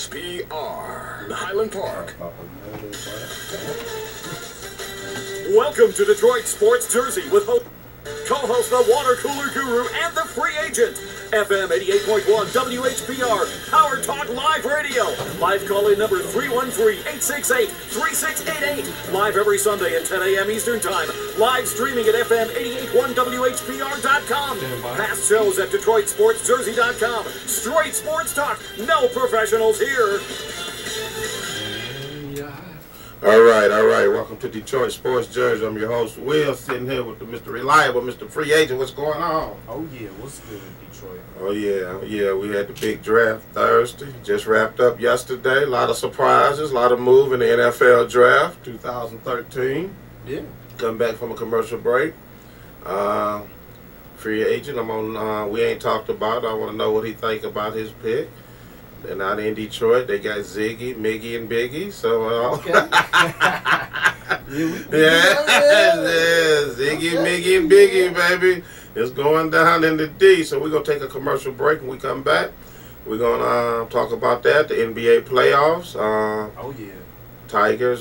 WHPR, Highland Park. Welcome to Detroit Sports Jersey with co-host the Water Cooler Guru and the Free Agent. FM 88.1 WHPR, Power Talk Live Radio. Live call-in number 313-868-3688. Live every Sunday at 10 a.m. Eastern Time. Live streaming at FM 88.1WHPR.com. Past shows at DetroitSportsJersey.com. Straight sports talk, no professionals here. All right. Welcome to Detroit Sports Jersey. I'm your host, Will, sitting here with the Mr. Reliable, Mr. Free Agent. What's going on? Oh, yeah. What's good in Detroit? Oh, yeah. We had the big draft Thursday. Just wrapped up yesterday. A lot of surprises, a lot of move in the NFL Draft 2013. Yeah. Come back from a commercial break. Free Agent, I'm on, we ain't talked about. I want to know what he think about his pick. They're not in Detroit. They got Ziggy, Miggy, and Biggie. So, okay. Ziggy, Miggy, and Biggie, baby. It's going down in the D. So we're going to take a commercial break. When we come back, we're going to talk about that, the NBA playoffs. Oh, yeah. Tigers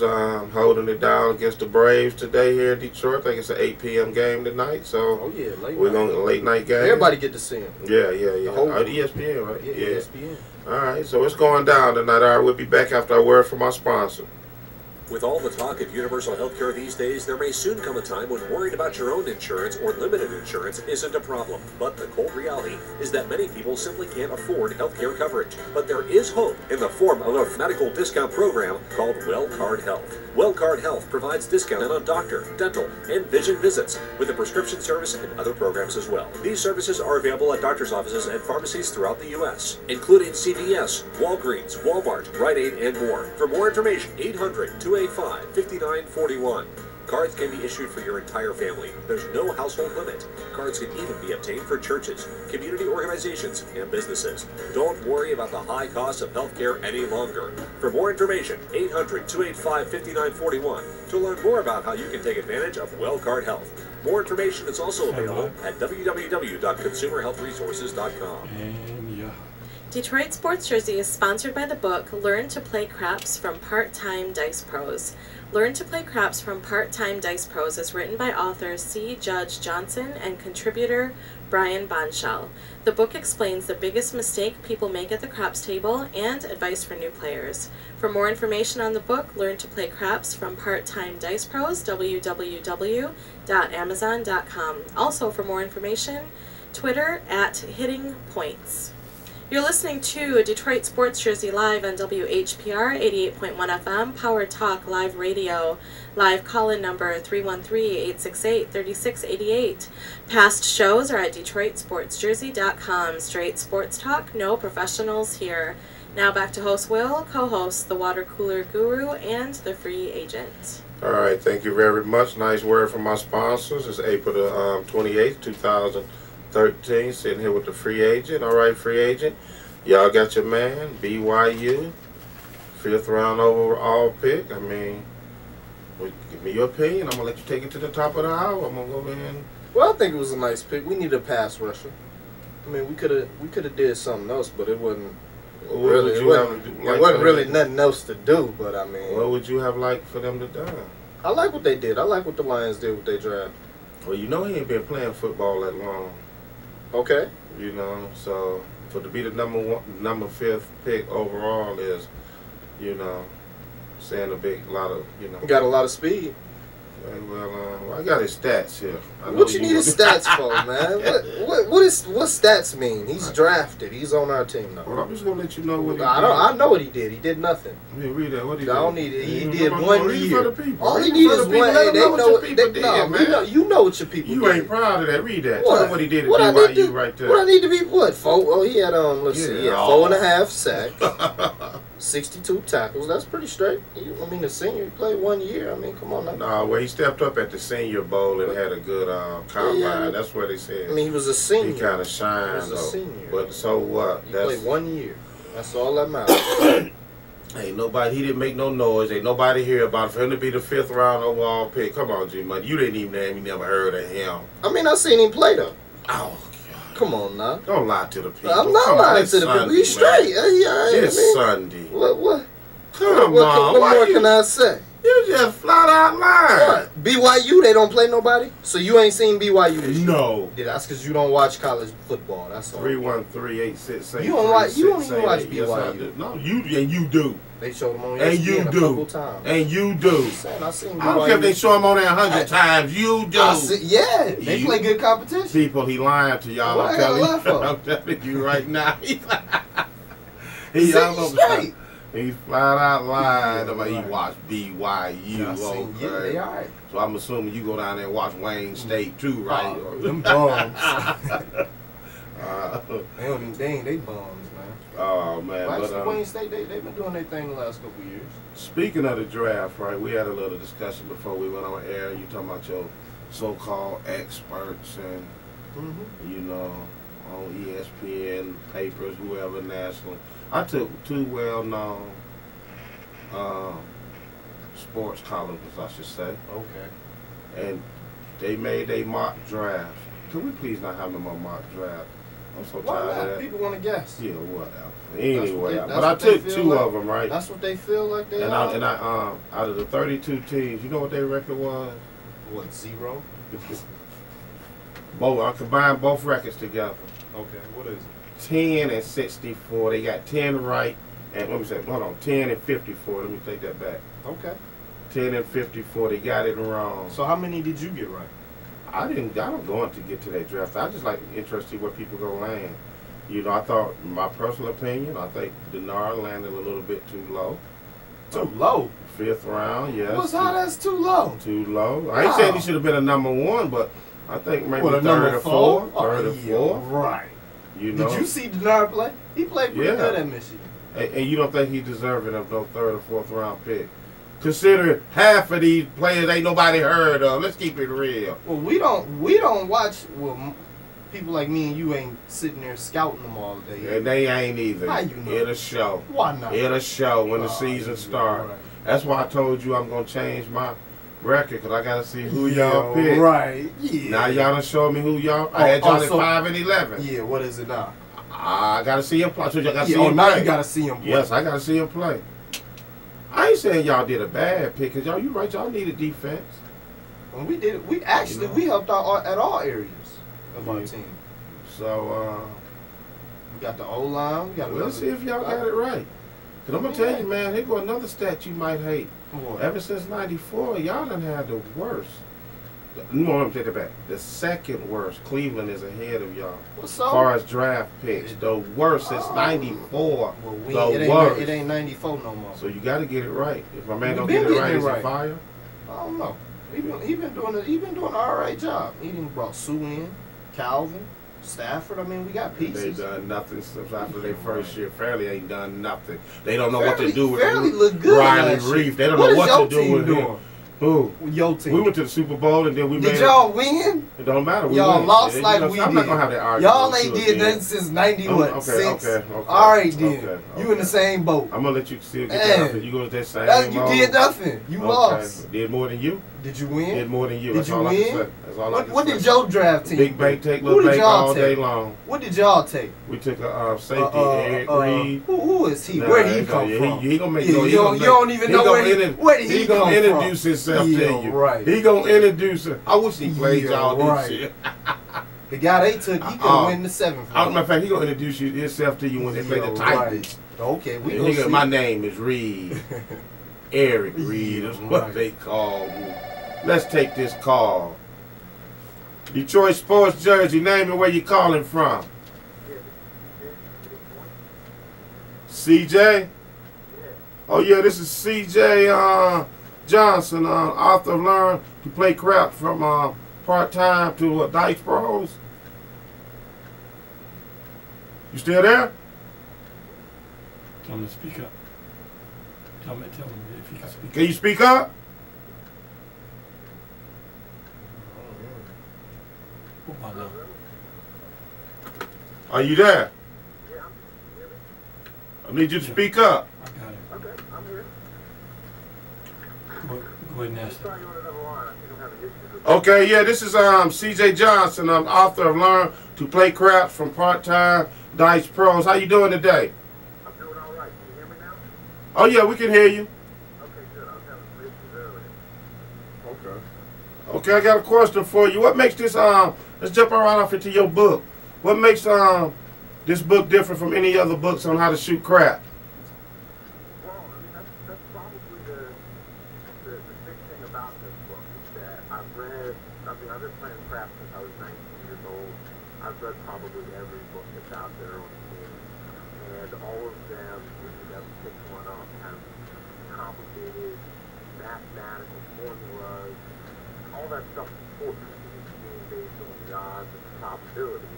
holding it down against the Braves today here in Detroit. I think it's an 8 p.m. game tonight. So we're going to late night game. Everybody get to see him. Yeah. ESPN, right? Yeah, ESPN. All right, so it's going down tonight. All right, we'll be back after a word from our sponsor. With all the talk of universal health care these days, there may soon come a time when worrying about your own insurance or limited insurance isn't a problem. But the cold reality is that many people simply can't afford health care coverage. But there is hope in the form of a medical discount program called WellCard Health. WellCard Health provides discount on doctor, dental, and vision visits with a prescription service and other programs as well. These services are available at doctor's offices and pharmacies throughout the U.S., including CVS, Walgreens, Walmart, Rite Aid, and more. For more information, 800-285-5941. Cards can be issued for your entire family. There's no household limit. Cards can even be obtained for churches, community organizations, and businesses. Don't worry about the high cost of health care any longer. For more information, 800-285-5941 to learn more about how you can take advantage of WellCard Health. More information is also available at www.consumerhealthresources.com. Detroit Sports Jersey is sponsored by the book Learn to Play Craps from Part-Time Dice Pros. Learn to Play Craps from Part-Time Dice Pros is written by author C. Judge Johnson and contributor Brian Bonshell. The book explains the biggest mistake people make at the craps table and advice for new players. For more information on the book, Learn to Play Craps from Part-Time Dice Pros, www.amazon.com. Also, for more information, Twitter @HittingPoints. You're listening to Detroit Sports Jersey live on WHPR 88.1 FM, Power Talk Live Radio. Live call-in number 313-868-3688. Past shows are at DetroitSportsJersey.com. Straight sports talk, no professionals here. Now back to host Will, co-host the Water Cooler Guru, and the Free Agent. All right, thank you very much. Nice word from my sponsors. It's April the 28th, 2013, sitting here with the Free Agent. All right, Free Agent, y'all got your man, BYU, 5th round overall pick. I mean, give me your opinion. I'm going to let you take it to the top of the hour. I'm going to go in. Well, I think it was a nice pick. We needed a pass rusher. I mean, we could have did something else, but it wasn't really nothing else to do. But, I mean, what would you have liked for them to do? I like what they did. I like what the Lions did with their draft. Well, you know he ain't been playing football that long. Okay. You know, so to be the number 5th pick overall is, you know, saying lot of. Got a lot of speed. Well, I got his stats here. What you need his stats for, man? What stats mean? He's drafted. He's on our team now. Well, I'm just gonna let you know what he did. I know what he did. He did nothing. Let me read that. What he did? I don't need it. He did 1 year. All he needs is 1 year. They know what your people did, man. You know what your people did. You ain't proud of that. Read that. What? Tell him what he did at BYU right there. What I need to be? What? 4? Oh, he had 4.5 sacks, 62 tackles. That's pretty straight. I mean, the senior, he played 1 year. I mean, come on now. Nah, well, he stepped up at the Senior Bowl and had a good combine. Yeah. That's what they said. I mean, he was a senior. He kind of shined, He was a senior. But so what? He played 1 year. That's all that matters. Ain't nobody, he didn't make no noise. Ain't nobody hear about it. For him to be the 5th round overall pick. Come on, G-Man. You didn't even name, you never heard of him. I mean, I seen him play, though. Oh, Come on now. Don't lie to the people. I'm not lying to the people. He's straight. It's Sunday. Well, What? Come What on. more can I say? You just flat out lying. What? BYU, they don't play nobody? So you ain't seen BYU this year? No. Yeah, that's because you don't watch college football. That's all. 313-868. You don't even watch BYU. Yes, I do. No, you do. They showed them on And ESPN you a do. couple times. And you do. I seen BYU. I don't care if they show him on there 100 times. You do. Yeah, they play good competition. People, he lying to y'all. What I'm I gotta telling laugh you. for? I'm telling you right now. He's straight. He's flat out lying about he right. watched BYU. Yeah, they all right. So I'm assuming you go down there and watch Wayne State too, right? Oh, them bums. They bums, man. Oh man, Actually, Wayne State, they've been doing their thing the last couple of years. Speaking of the draft, right? We had a little discussion before we went on air. You talking about your so-called experts and you know on ESPN, papers, whoever national. I took two well-known sports columnists, I should say. Okay. And they made a mock draft. Can we please not have no more mock draft? I'm so Why tired not? of that. People want to guess. Yeah, whatever. Anyway, that's but I what they took feel two like. of them, right? That's what they feel like they are. And I out of the 32 teams, you know what their record was? What, 0? Both. I combined both records together. Okay, what is it? 10 and 64. They got 10 right, and let me say, hold on, 10 and 54. Let me take that back. Okay. 10 and 54. They got it wrong. So how many did you get right? I don't go on to get to that draft. I just like interested to see where people go land. You know, I thought, in my personal opinion, I think Denard landed a little bit too low. Too low? 5th round, yes. How that's too low? Too low. I ain't saying he should have been a number 1, but I think maybe What, a third number or 4? fourth. Third or fourth. Right. You know? Did you see Denard play? He played pretty good at Michigan. And you don't think he's deserving of no 3rd or 4th round pick? Considering half of these players ain't nobody heard of. Let's keep it real. Well, we don't watch. Well, people like me and you ain't sitting there scouting them all day. And they ain't either. How you know? It'll show. Why not? It'll show when the season starts. Right. That's why I told you I'm gonna change my record because I gotta see who y'all pick. Right. Yeah. Now y'all done showed me who y'all. I had y'all at 5 and 11. Yeah. What is it now? I gotta see him play. I told you I gotta see Oh, him now play. you gotta see him play. Yes, I gotta see him play. I ain't saying y'all did a bad pick, cause you right, y'all needed defense. When we did it, we actually we helped out at all areas of our team. So we got the O line. We got. let's see if y'all got it right. Cause I'm gonna tell you, man, here go another stat you might hate. What? Ever since '94, y'all done had the worst. No, let me take it back. The second worst. Cleveland is ahead of y'all. What's As up? far as draft picks, the worst since '94. Well, it ain't 94 no more. So you got to get it right. If my man We don't been get it getting right, it he's a right. fire. I don't know. He been doing an all right job. He done brought Sue in, Calvin, Stafford. I mean, we got They pieces. done nothing since after their first year. Fairleigh ain't done nothing. They don't know what Fairleigh- to do with Fairleigh look good Riley last year. Reef. They don't What know is what your to do team with him. doing? Who? Your team. We went to the Super Bowl and then we Did made y'all win? it don't matter. We Y'all win. lost Yeah, like you know, we I'm not did. gonna have that argument. Y'all with ain't you did again. nothing since 90 what? Okay, 6? okay. All right then. Okay, You in the same boat. I'm gonna let you still get Man. that because you go to that same You mode. did nothing. You Okay. lost. Did more than you. Did you win? Did more than you. Did That's you all I can win? say. That's all I can What say. did your draft team Big Bank do? take Who little did bank y'all all day take? long. What did y'all take? We took a safety, Eric Reed. Who is he? Nah, Where did he come yeah, from? He gonna make Yeah, you don't even know where did he gonna come introduce from? himself Yeah, to you. right. He gonna introduce it. I wish he played Yeah, y'all right. this year. The guy they took, he could win the 7th. As a matter of fact, he gonna introduce himself to you when they play the Titans. Right. Okay, we And gonna he go, see. my name is Reed. Eric Reed is what right. they call me. Let's take this call. Detroit Sports Jersey, name and where you calling from. CJ? Oh yeah, this is CJ Johnson, author of Learn to Play Crap from part-time to Dice Pros. You still there? Tell him to speak up. Tell him if he can speak Can you speak up? up. Oh, my Lord. Are you there? I need you to speak up. I got it. Okay, I'm here. Go ahead and ask him. Okay, yeah, this is CJ Johnson. I'm author of Learn to Play Craps from Part-Time Dice Pros. How you doing today? I'm doing all right. Can you hear me Oh yeah, we can hear you. Okay, good. I was having some issues earlier. Okay. Okay, I got a question for you. What makes this let's jump right off into your book. What makes this book different from any other books on how to shoot crap? Well, I mean, that's probably the big thing about this book is that I've been playing crap since I was 19 years old. I've read probably every book that's out there on the game. And all of them, if you ever pick one up, have complicated mathematical formulas. All that stuff is important to the game based on the odds and the probability.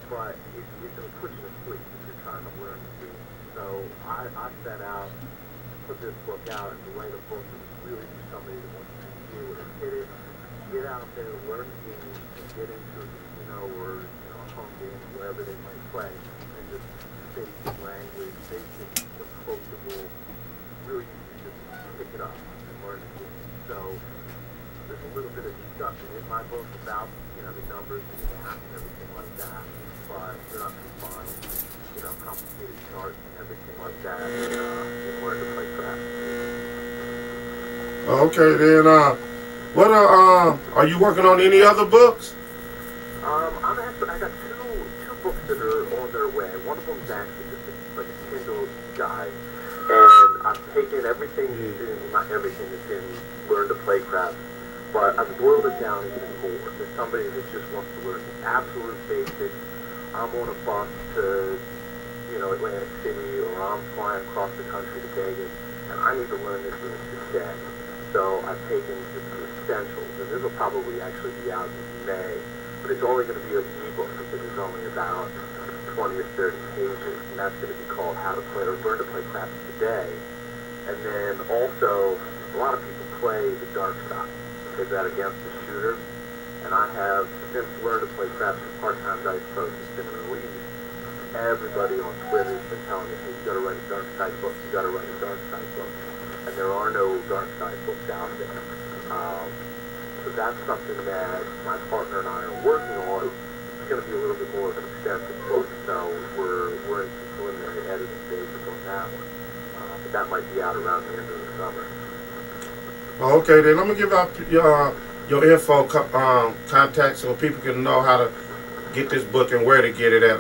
But it'll put you to sleep if you're trying to learn the game. So I set out to put this book out and to write a book that was really for somebody that wants to be able to hit it, get out there, learn the game, and get into a casino or a home game, wherever they might play, and just basic language, basic approachable, really easy to pick it up and learn the game. So there's a little bit of discussion in my book about the numbers and the math and everything like that, but they're not confined, complicated charts and everything like that in order to play craps. Okay, then what are you working on any other books? I got two books that are on their way. One of them is actually just like a Kindle guide, and I've taken everything not everything that's in Learn to Play Craps, but I've boiled it down even more. There's somebody that just wants to learn the absolute basics. I'm on a bus to, Atlantic City, or I'm flying across the country to Vegas, and I need to learn this game today. So I've taken just the essentials, and this will probably actually be out in May, but it's only going to be an ebook because it's only about 20 or 30 pages, and that's going to be called How to Play or Learn to Play Craps Today. And then also, a lot of people play the dark side. They bet against the shooter, and I have since Learn to Play Craps for Part-Time Dice Pros has been released. Everybody on Twitter has been telling me, hey, you got to write a dark side book. You got to write a dark side book. And there are no dark side books out there. So that's something that my partner and I are working on. It's going to be a little bit more of an extensive book, so we're in some preliminary editing phases on that one. But that might be out around the end of the summer. Okay, then let me give out your info, contact, so people can know how to get this book and where to get it at.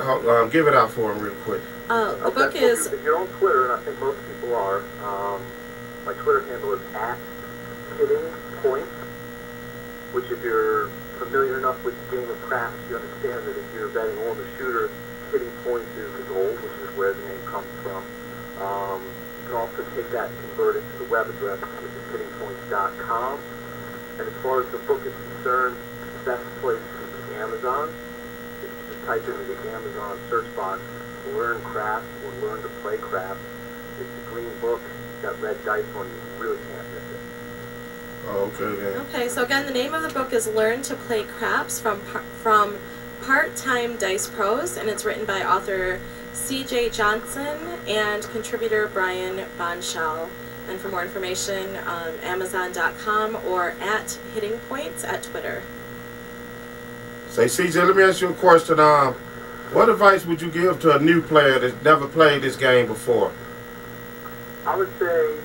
Give it out for them real quick. The book is... If you're on Twitter, and I think most people are, my Twitter handle is @hittingpoints, which if you're familiar enough with the game of craps, you understand that if you're betting on the shooter, hitting points is the goal, which is where the name comes from. You can also take that and convert it to the web address, which is hittingpoints.com. And as far as the book is concerned, the best place is Amazon. If you just type into the Amazon search box, Learn Craps or Learn to Play Craps, it's a green book, it's got red dice on it, you really can't miss it. Okay, then. Okay, so again, the name of the book is Learn to Play Craps from Part-Time Dice Pros, and it's written by author C.J. Johnson and contributor Brian Bonshell. And for more information, Amazon.com or @hittingpoints at Twitter. Say, CJ, let me ask you a question. What advice would you give to a new player that's never played this game before? I would say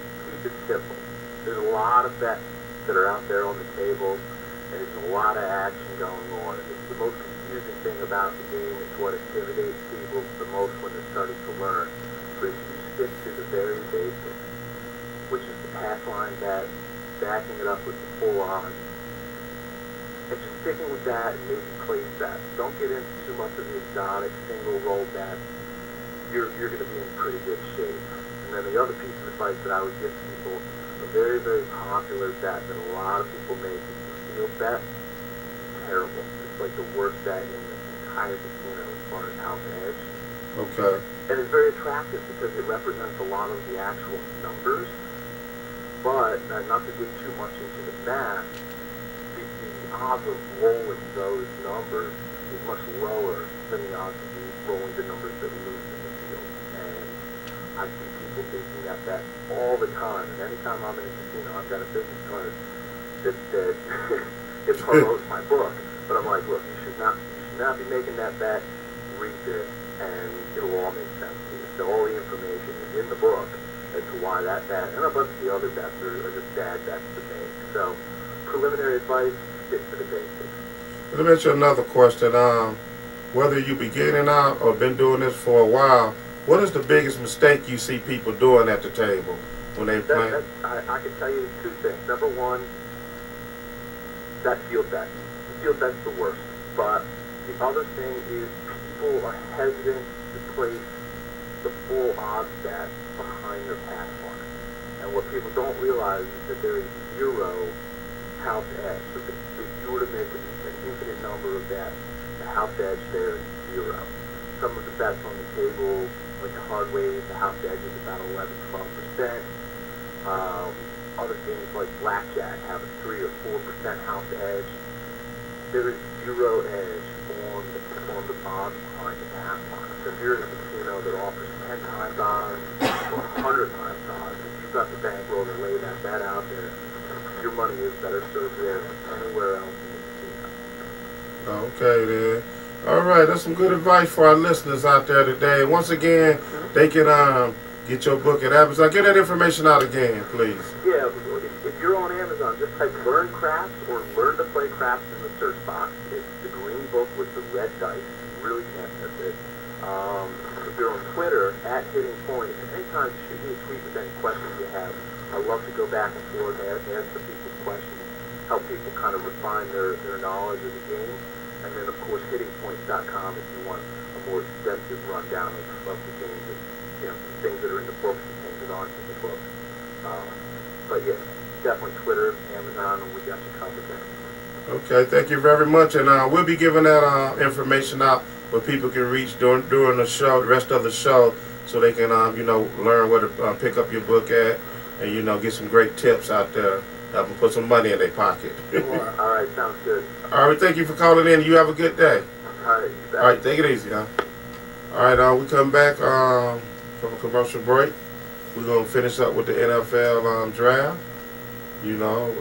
keep it simple. There's a lot of bets that are out there on the table, and there's a lot of action going on. And it's the most confusing thing about the game. It's what intimidates people the most when they're starting to learn. But if you stick to the very basics, which is the pass line bet, backing it up with the full on, and just sticking with that and maybe place bets. Don't get into too much of the exotic single roll bets. You're going to be in pretty good shape. And then the other piece of advice that I would give people, a very, very popular bet that a lot of people make is the field bet. Terrible. It's like the worst bet in the entire casino as far as how to edge. Okay. And it's very attractive because it represents a lot of the actual numbers. But, not to get too much into the math, the odds of rolling those numbers is much lower than the odds of rolling the numbers that lose in the field. And I see people making that bet all the time. And anytime I'm in a casino, I've got a business card that it promotes my book. But I'm like, look, you should not be making that bet. Read this, and it'll all make sense to you. So all the information is in the book, as to why that bet and a bunch of the other bets are just bad bets to make. So, preliminary advice, stick to the basics. Let me ask you another question. Whether you beginning out or been doing this for a while, what is the biggest mistake you see people doing at the table when they play? I can tell you two things. Number one, that field bet. The field bet's the worst. But the other thing is people are hesitant to place the full odds bet behind their pass mark. And what people don't realize is that there is zero house edge. So if you were to make an infinite number of bets, the house edge there is zero. Some of the bets on the table, like the hard ways, the house edge is about 11-12%. Other games like blackjack have a 3 or 4% house edge. There is zero edge on the odds behind the pass mark. So if you're in a casino that offers 10 times odds or 100 times odds, if you've got the bankroll to lay that bet out there, your money is better served there than anywhere else in the casino. Okay, then. All right, that's some good advice for our listeners out there today. Once again, they can get your book at Amazon. Get that information out again, please. Yeah, if you're on Amazon, just type Learn Crafts or Learn to Play Crafts in the search box. It's the green book with the red dice. You really can't miss it. If you're on Twitter, at Hitting Point, anytime shoot me a tweet with any questions you have. I love to go back and forth and answer people's questions, help people kind of refine their knowledge of the game. And then, of course, hittingpoints.com if you want a more extensive rundown of the games and, you know, things that are in the book and things that aren't in the book. But yeah, definitely Twitter, Amazon, and we got you covered there. Okay, thank you very much. And we'll be giving that information out where people can reach during the show, the rest of the show, so they can, you know, learn where to pick up your book at and, you know, get some great tips out there. Help them put some money in their pocket. All right, sounds good. All right, thank you for calling in. You have a good day. All right, you bet. All right, take it easy, huh? All right, we come back from a commercial break. We're going to finish up with the NFL draft. You know,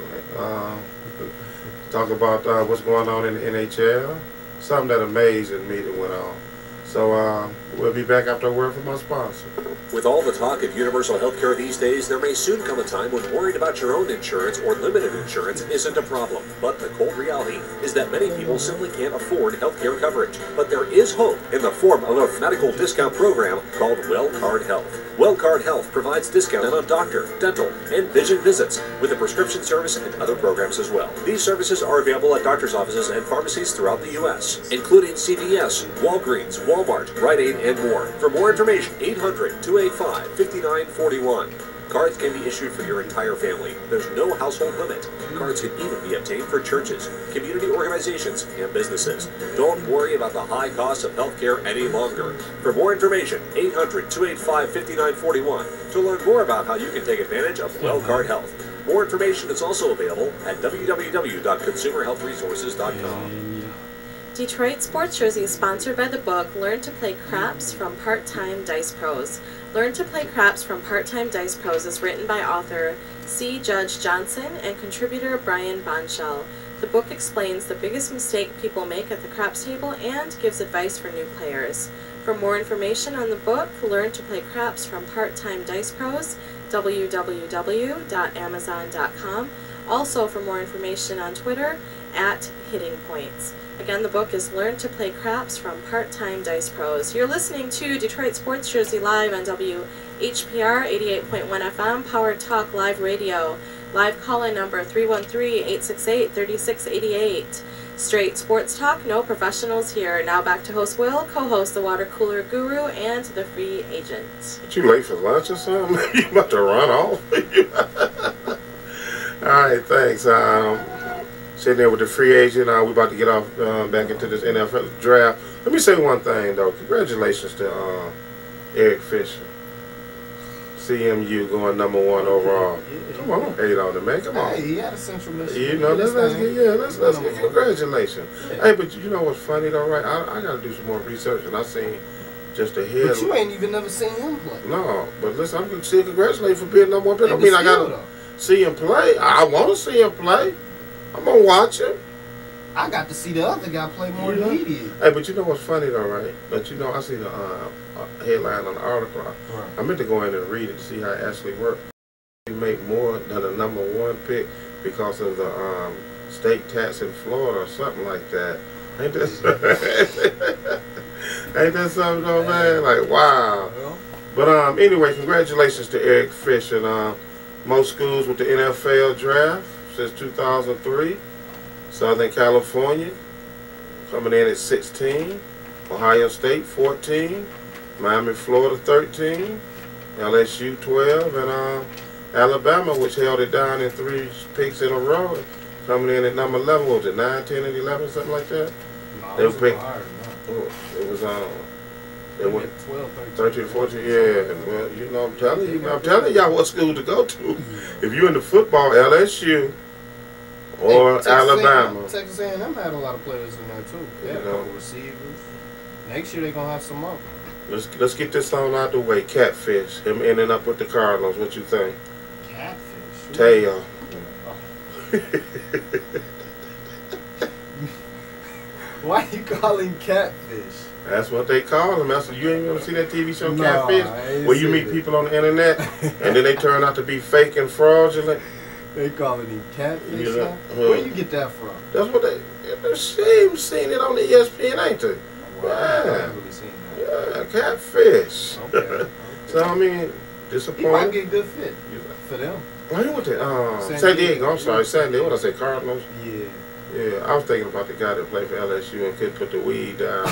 talk about what's going on in the NHL. Something that amazed me that went on. So we'll be back after a word from our sponsor. With all the talk of universal health care these days, there may soon come a time when worried about your own insurance or limited insurance isn't a problem. But the cold reality is that many people simply can't afford health care coverage. But there is hope in the form of a medical discount program called WellCard Health. WellCard Health provides discounts on doctor, dental, and vision visits with a prescription service and other programs as well. These services are available at doctor's offices and pharmacies throughout the U.S., including CVS, Walgreens, Walmart, Rite Aid, and more. For more information, 800-285-5941. Cards can be issued for your entire family. There's no household limit. Cards can even be obtained for churches, community organizations, and businesses. Don't worry about the high cost of health care any longer. For more information, 800-285-5941 to learn more about how you can take advantage of WellCard Health. More information is also available at www.consumerhealthresources.com. Detroit Sports Jersey is sponsored by the book Learn to Play Craps from Part-Time Dice Pros. Learn to Play Craps from Part-Time Dice Pros is written by author C. Judge Johnson and contributor Brian Bonshell. The book explains the biggest mistake people make at the craps table and gives advice for new players. For more information on the book, Learn to Play Craps from Part-Time Dice Pros, www.amazon.com. Also, for more information on Twitter, at Hitting Points. Again, the book is Learn to Play Craps from Part-Time Dice Pros. You're listening to Detroit Sports Jersey live on WHPR 88.1 FM, Powered Talk Live Radio. Live call-in number 313-868-3688. Straight sports talk, no professionals here. Now back to host Will, co-host the Water Cooler Guru, and the Free Agent. You late for lunch or something? You about to run off? All right, thanks. Sitting there with the free agent. We're about to get off back into this NFL draft. Let me say one thing, though. Congratulations to Eric Fisher. CMU going #1 overall. Come on, don't hate on him, man. Come on. Hey, he had a Central Michigan. You know, let's get congratulations. Yeah. Hey, but you know what's funny, though, right? I got to do some more research, and I seen just a head. But you ain't even never seen him play. No, but listen, I'm going to still congratulate for being #1 pick. I mean, I got to see him play. I want to see him play. I'm going to watch him. I got to see the other guy play more than he did. Hey, but you know what's funny though, right? But you know, I see the headline on the article. Right. I meant to go in and read it to see how it actually worked. You make more than the #1 pick because of the state tax in Florida or something like that. Ain't that ain't that something though, man? Like, wow. Well, But anyway, congratulations to Eric Fish and most schools with the NFL Draft since 2003. Southern California coming in at 16, Ohio State 14, Miami, Florida 13, LSU 12, and Alabama, which held it down in 3 picks in a row, coming in at number 11. What was it, 9, 10, and 11, something like that? no, They it was picked- higher than that. It was they They went went 12, 13, 14, yeah. Well, you know, I'm telling y'all what school to go to. If you're into football, LSU or Texas Alabama. Texas A&M had a lot of players in there too. They had a couple receivers. Next year they're gonna have some more. Let's get this on out the way. Catfish, him ending up with the Cardinals. What you think? Catfish. Tail. Why you call him catfish? That's what they call him. That's you ain't ever see that TV show No, Catfish, I ain't where you seen meet it. people on the internet and then they turn out to be fake and fraudulent. They calling him catfish Yeah. now? Where you get that from? That's what they. They've seen it on the ESPN, ain't they? Wow, I Yeah. haven't really seen that. Yeah, Catfish. Okay. So I mean, He might disappointed. be a good fit for them. Why you went to San San Diego. Diego? I'm sorry, San Diego. What I say, Cardinals? Yeah. Yeah, I was thinking about the guy that played for LSU and couldn't put the weed down.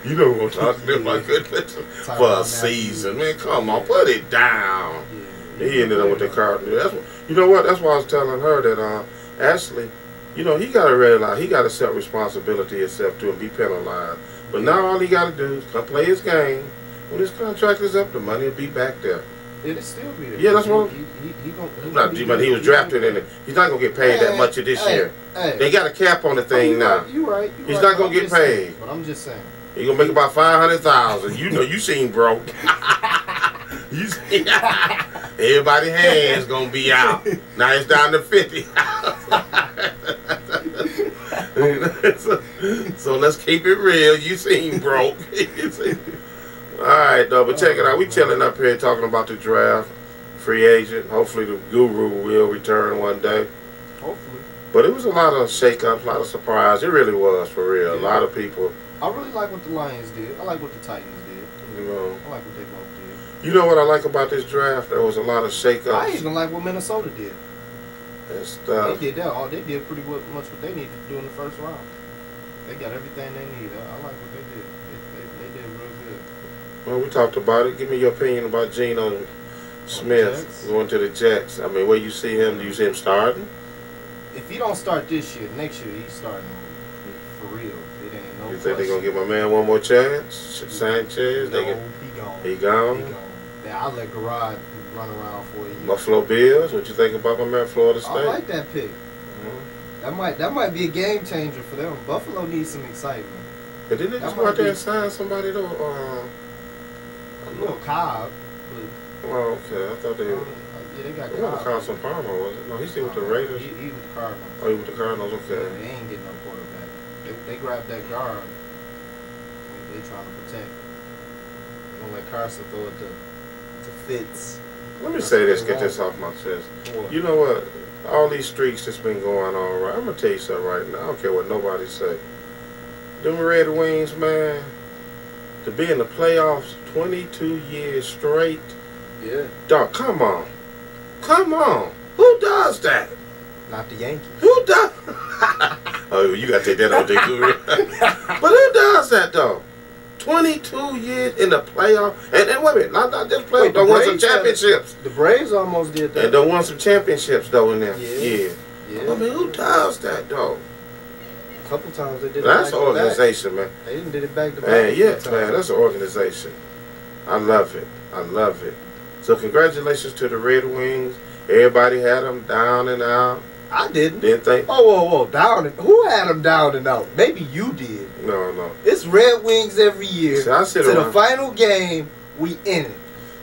You know what I'm talking about? Couldn't put it for a season. Man, come on, put it down. Yeah. He ended up with the Cardinals. That's what, you know what? That's why I was telling her that actually, you know, he got to realize he got to accept responsibility himself too and be penalized. But now all he got to do is come play his game. When his contract is up, the money will be back there. It'll still be there. Yeah, that's what. He was drafted in it. He's not gonna get paid that much this year. They got a cap on the thing now. You right. He's not gonna get paid. But I'm just saying. He gonna make about 500,000. You know, you seen broke. You see, everybody's hands gonna be out. Now it's down to 50. so let's keep it real. You seen broke. All right, though, but check it out. We chilling up here talking about the draft, free agent. Hopefully the guru will return one day. Hopefully. But it was a lot of shake-ups, a lot of surprise. It really was, for real. Yeah. A lot of people, I really like what the Lions did. I like what the Titans did. you know. I like what they both did. You know what I like about this draft? There was a lot of shake-ups I even like what Minnesota did. and stuff. They did that. They did pretty much what they needed to do in the first round. They got everything they need. I like what they did. They did real good. Well, we talked about it. Give me your opinion about Geno Smith Jets? going to the Jets. I mean, where you see him? Do you see him starting? If he don't start this year, next year he's starting for real. It ain't no You think they're going to question. give my man one more chance? Sanchez? No, They he gone. He gone? He gone. Yeah, I'll let Garrod run around for a year. Buffalo Bills? What you think about my man Florida State? I like that pick. Mhm. That might be a game changer for them. Buffalo needs some excitement. But didn't they just That go out might there be- and sign somebody though? A little Cobb, but Oh, okay. I thought they yeah, they got It wasn't Cobb. Carson Palmer, was it? No, he's still with the Raiders. He with the Cardinals. Oh, he with the Cardinals. Yeah, Okay. they ain't getting no quarterback. They grabbed that guard. They trying to protect. They gonna let Carson throw it to Fitz. Let me say this. Get this off my chest. What? You know what? All these streaks that's been going on, right? I'm gonna tell you something right now. I don't care what nobody say. Them Red Wings, man, to be in the playoffs 22 years straight. Yeah. Dog, come on. Come on. Who does that? Not the Yankees. Who does? Oh, you gotta take that on, J. Guru. But who does that though? 22 years in the playoff, and wait a minute, not just playoff. Wait, the Don't won some Braves had- championships, The Braves almost did that. and don't won some championships though in there. Yeah. Yeah. I mean, who does that though? A couple times they did That's it an back to back. organization, man. They didn't did it back to back. Man, a yeah, few man, times. that's an organization. I love it. I love it. So congratulations to the Red Wings. Everybody had them down and out. I didn't. Didn't think? Whoa, down and who had them down and out? Maybe you did. No. It's Red Wings every year. See, I sit To the around. final game, we in it.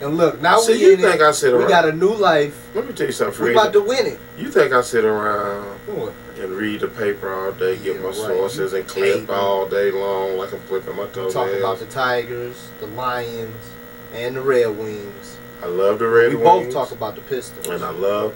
And look, now See, we you in think it. I sit We around? got a new life. Let me tell you something, We Fred. about to win it. You think I sit around What? and read the paper all day, get my right. sources, and clip all day long like I'm flipping my toes? Talk about the Tigers, the Lions, and the Red Wings. I love the Red We Wings. both talk about the Pistons. And I love.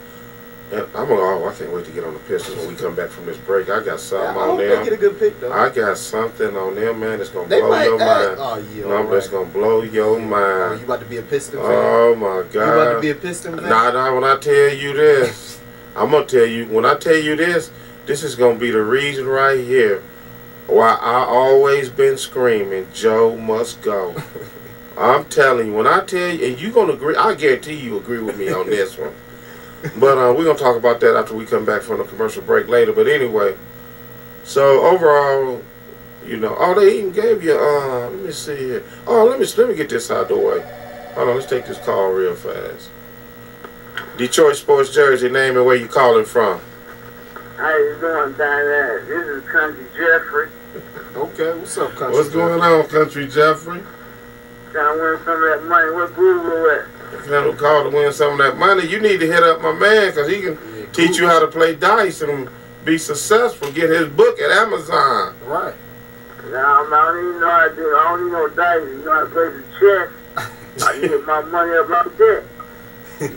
And I can't wait to get on the Pistons when we come back from this break. I got something I on hope they them. get a good pick though. I got something on them, man. It's gonna They blow might, your mind. Oh yeah. No, all it's right. gonna blow your Oh, mind. you about to be a Piston fan? Oh my You about to God. be a Piston fan? Nah. When I tell you this, I'm gonna tell you. When I tell you this, this is gonna be the reason right here why I always been screaming, Joe must go. I'm telling you. When I tell you, and you gonna agree, I guarantee you agree with me on this one. But we're going to talk about that after we come back from the commercial break later. But anyway, so overall, you know, oh, they even gave you, let me see here. Oh, let me get this out of the way. Hold on, let's take this call real fast. Detroit Sports Jersey, name and where you calling from. How you doing down there? This is Country Jeffrey. Okay, what's up, Country? What's going on, Country Jeffrey? Trying to win some of that money. What Google at? Kind of call to win some of that money. You need to hit up my man because he can teach you how to play dice and be successful. Get his book at Amazon. Right. Now, I don't even know how to do it. I don't even know dice. You know how to play the chess. I can get my money up like that.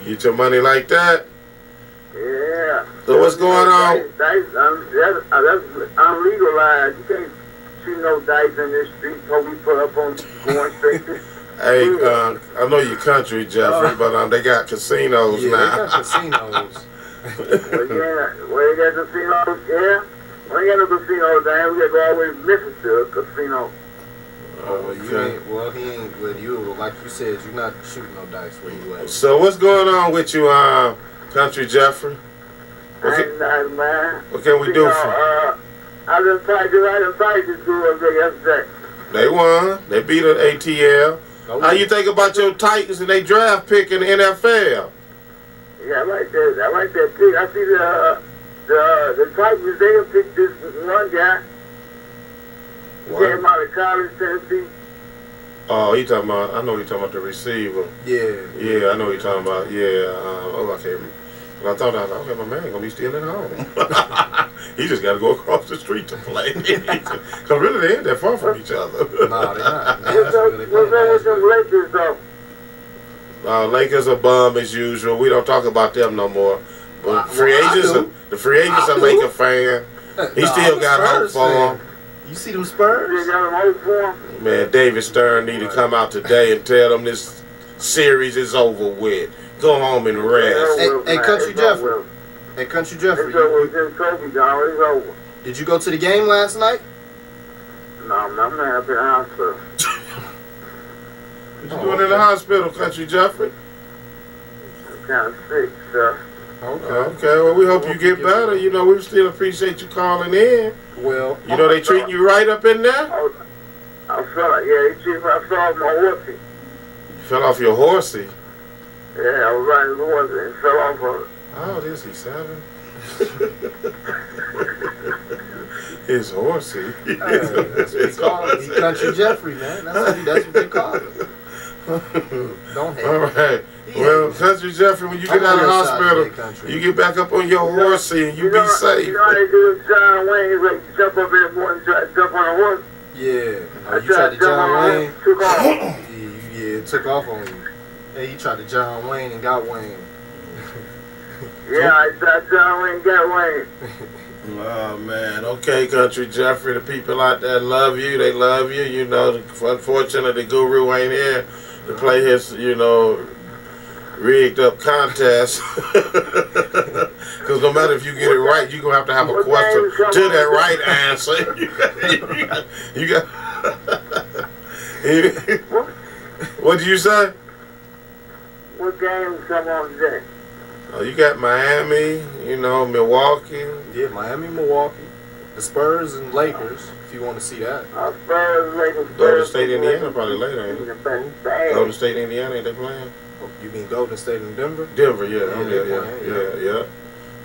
Get your money like that. Yeah. So what's going on? Dice, that's unlegalized. You can't shoot no dice in this street. So we put up on going straight to. Hey, I know your country, Jeffrey, but they got casinos Yeah, now. they got casinos. Well, you got casinos, yeah? We ain't got no casinos down. We got to go all the way to Memphis to a casino. Okay. He ain't with you. Like you said, you're not shooting no dice where you at. So what's going on with you, Country Jeffrey? Nice, man. What can we do for I done practiced this dude up there yesterday. They won. They beat an ATL. Oh, How you think about your Titans and they draft pick in the NFL? Yeah, I like that. I like that pick. I see the Titans, they have picked this one guy. He came out of college, Tennessee. Oh, he talking about, I know he talking about the receiver. Yeah. Yeah, I know he talking about, yeah. I can't remember. But I thought, okay, my man going to be still at home. He just got to go across the street to play. Because really, they ain't that far from each other. Nah, they're not. What's up with them Lakers, though? Lakers are bum as usual. We don't talk about them no more. But The free agents are Laker fan. He still got hope for him. You see them You Spurs? got them hope for him? Man, David Stern need to come out today and tell them this series is over with. Go home and rest. Hey, Country Jeffrey. Hey, Country Jeffrey. It's over with Jim Kobe, dog. It's over. Did you go to the game last night? No, I'm not up in the hospital. What you doing in the hospital, Country Jeffrey? I'm kind of sick, sir. Okay, well, we hope you get better. You know, we still appreciate you calling in. Well, You know, they treating you right up in there? I fell off my horsey. You fell off your horsey. Yeah, I was riding the horse and fell off of it. How old is he, 7? His horsey. that's what they call it. He Country Jeffrey, man. That's what they call it. Don't hate. All right. Yeah. Well, Country Jeffrey, when you get out of the hospital, you get back up on your horsey and you be safe. You know how they do with John Wayne, like you jump up in the morning and try to jump on a horse? Yeah. I You tried to jump on John a Wayne. horse, took off. Yeah, it took off on you. Hey, you tried to John Wayne and got Wayne. Yeah, I tried John Wayne and got Wayne. Oh, man. Okay, Country Jeffrey, the people out there love you. They love you. You know, unfortunately, the guru ain't here to play his, you know, rigged up contest. Because no matter if you get it right, you're going to have a question to that right answer. you got what did you say? What games come on today? Oh, you got Miami, you know, Milwaukee. Yeah, Miami, Milwaukee. The Spurs and Lakers, if you want to see that. Spurs, Lakers, Golden State, Indiana probably later, ain't it? Bad. Golden State, Indiana, ain't they playing? Oh, you mean Golden State and Denver? Denver, yeah.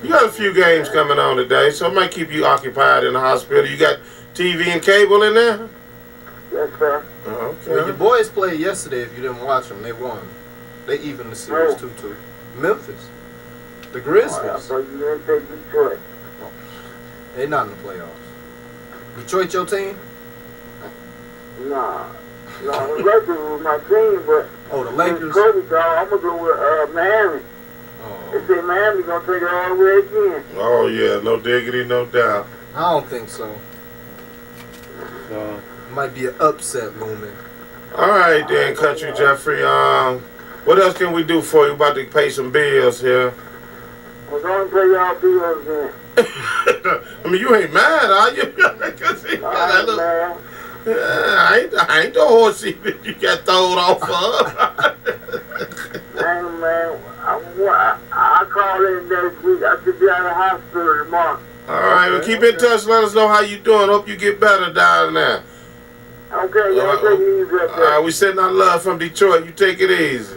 You got a few games coming on today, so it might keep you occupied in the hospital. You got TV and cable in there? Yes, sir. Oh, okay. Well, your boys played yesterday. If you didn't watch them, they won. They even the series 2-2. Memphis. The Grizzlies. I thought you didn't say Detroit. They not in the playoffs. Detroit your team? Nah. No, the Lakers was my team, but Oh, the Lakers? Kobe, dog, I'm going to go with Miami. They say Miami going to take it all the way again. Oh, yeah. No diggity, no doubt. I don't think so. Might be an upset looming. All right, then, Country Jeffrey. What else can we do for you? About to pay some bills here. Well, go and pay y'all bills then. I mean, you ain't mad, are you? Man. I ain't the horsey that you got thrown off of. Man, I call in next week. I should be out of the hospital tomorrow. All right, well, keep in touch. Let us know how you doing. Hope you get better down there. Okay, y'all take it easy up All there. right, we sending our love from Detroit. You take it easy.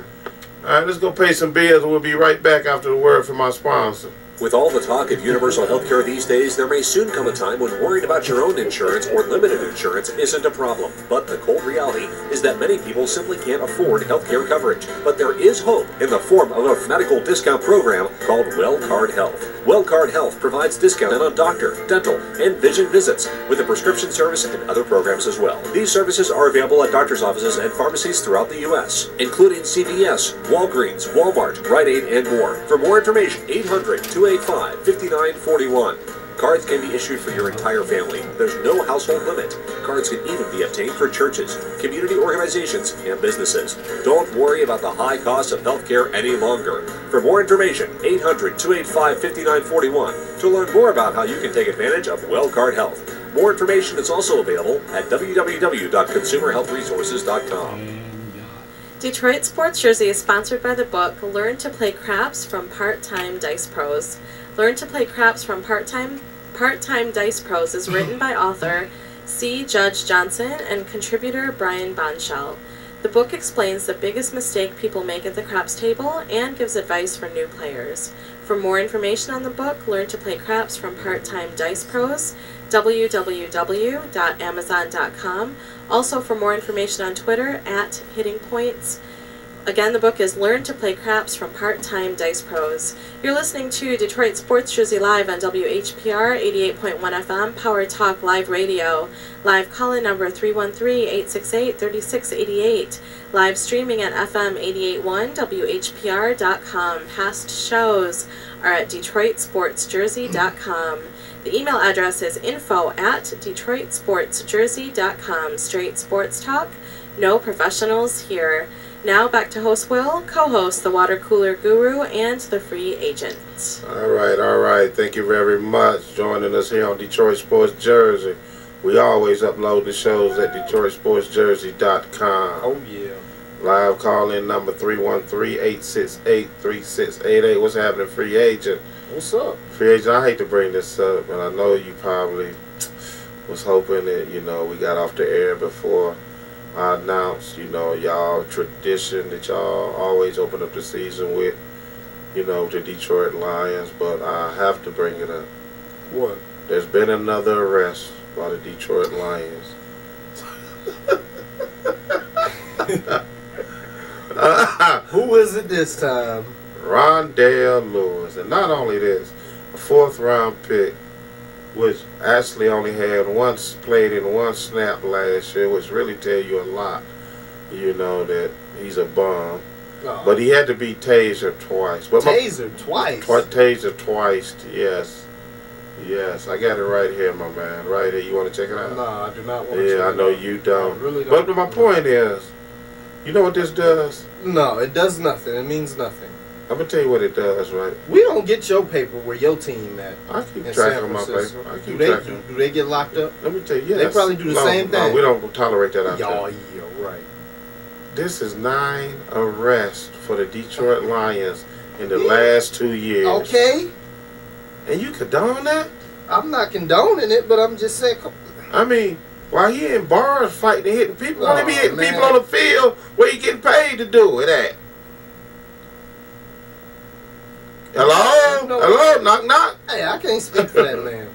All right, let's go pay some bills, and we'll be right back after the word from our sponsor. With all the talk of universal health care these days, there may soon come a time when worried about your own insurance or limited insurance isn't a problem. But the cold reality is that many people simply can't afford health care coverage. But there is hope in the form of a medical discount program called WellCard Health. WellCard Health provides discount on doctor, dental, and vision visits with a prescription service and other programs as well. These services are available at doctor's offices and pharmacies throughout the U.S., including CVS, Walgreens, Walmart, Rite Aid, and more. For more information, 800-285-5941. Cards can be issued for your entire family. There's no household limit. Cards can even be obtained for churches, community organizations, and businesses. Don't worry about the high cost of health care any longer. For more information, 800-285-5941 to learn more about how you can take advantage of WellCard Health. More information is also available at www.consumerhealthresources.com. Detroit Sports Jersey is sponsored by the book Learn to Play Craps from Part-Time Dice Pros. Learn to Play Craps from Part-Time Dice Pros is written by author C. Judge Johnson and contributor Brian Bonshell. The book explains the biggest mistake people make at the craps table and gives advice for new players. For more information on the book, Learn to Play Craps from Part-Time Dice Pros, www.amazon.com. Also, for more information on Twitter, @HittingPoints. Again, the book is Learn to Play Craps from Part-Time Dice Pros. You're listening to Detroit Sports Jersey Live on WHPR 88.1 FM, Power Talk Live Radio. Live call-in number 313-868-3688. Live streaming at FM 88.1 WHPR.com. Past shows are at DetroitSportsJersey.com. The email address is info@DetroitSportsJersey.com. Straight sports talk, no professionals here. Now back to host Will, co-host the Water Cooler Guru, and the Free Agent. All right. Thank you very much joining us here on Detroit Sports Jersey. We always upload the shows at DetroitSportsJersey.com. Oh, yeah. Live call-in number 313-868-3688. What's happening, Free Agent? What's up? Free Agent, I hate to bring this up, but I know you probably was hoping that, we got off the air before I announced, y'all tradition that y'all always open up the season with, the Detroit Lions, but I have to bring it up. What? There's been another arrest by the Detroit Lions. Who is it this time? Rondale Lewis. And not only this, a 4th-round pick, which actually only had played in one snap last year, which really tell you a lot, that he's a bum. Oh. But he had to be tasered twice. But Tasered twice? Tasered twice, yes. Yes, I got it right here, my man. Right here. You want to check it out? No, I do not want to check it out. Yeah, I know you don't. I really don't. But my point is, you know what this does? No, it does nothing. It means nothing. I'm going to tell you what it does, right? We don't get your paper where your team at. I keep in track San of my Francisco. paper. I keep Do track. they get locked up? Let me tell you, yes. They probably do the same thing. No, we don't tolerate that out Y'all, there. yeah, right. This is 9 arrests for the Detroit Lions in the last 2 years. Okay. And you condone that? I'm not condoning it, but I'm just saying. I mean, while he in bars fighting and hitting people, why they be hitting man. people on the field where he getting paid to do it at? Hello? No. Hello? Knock, knock. Hey, I can't speak for that man.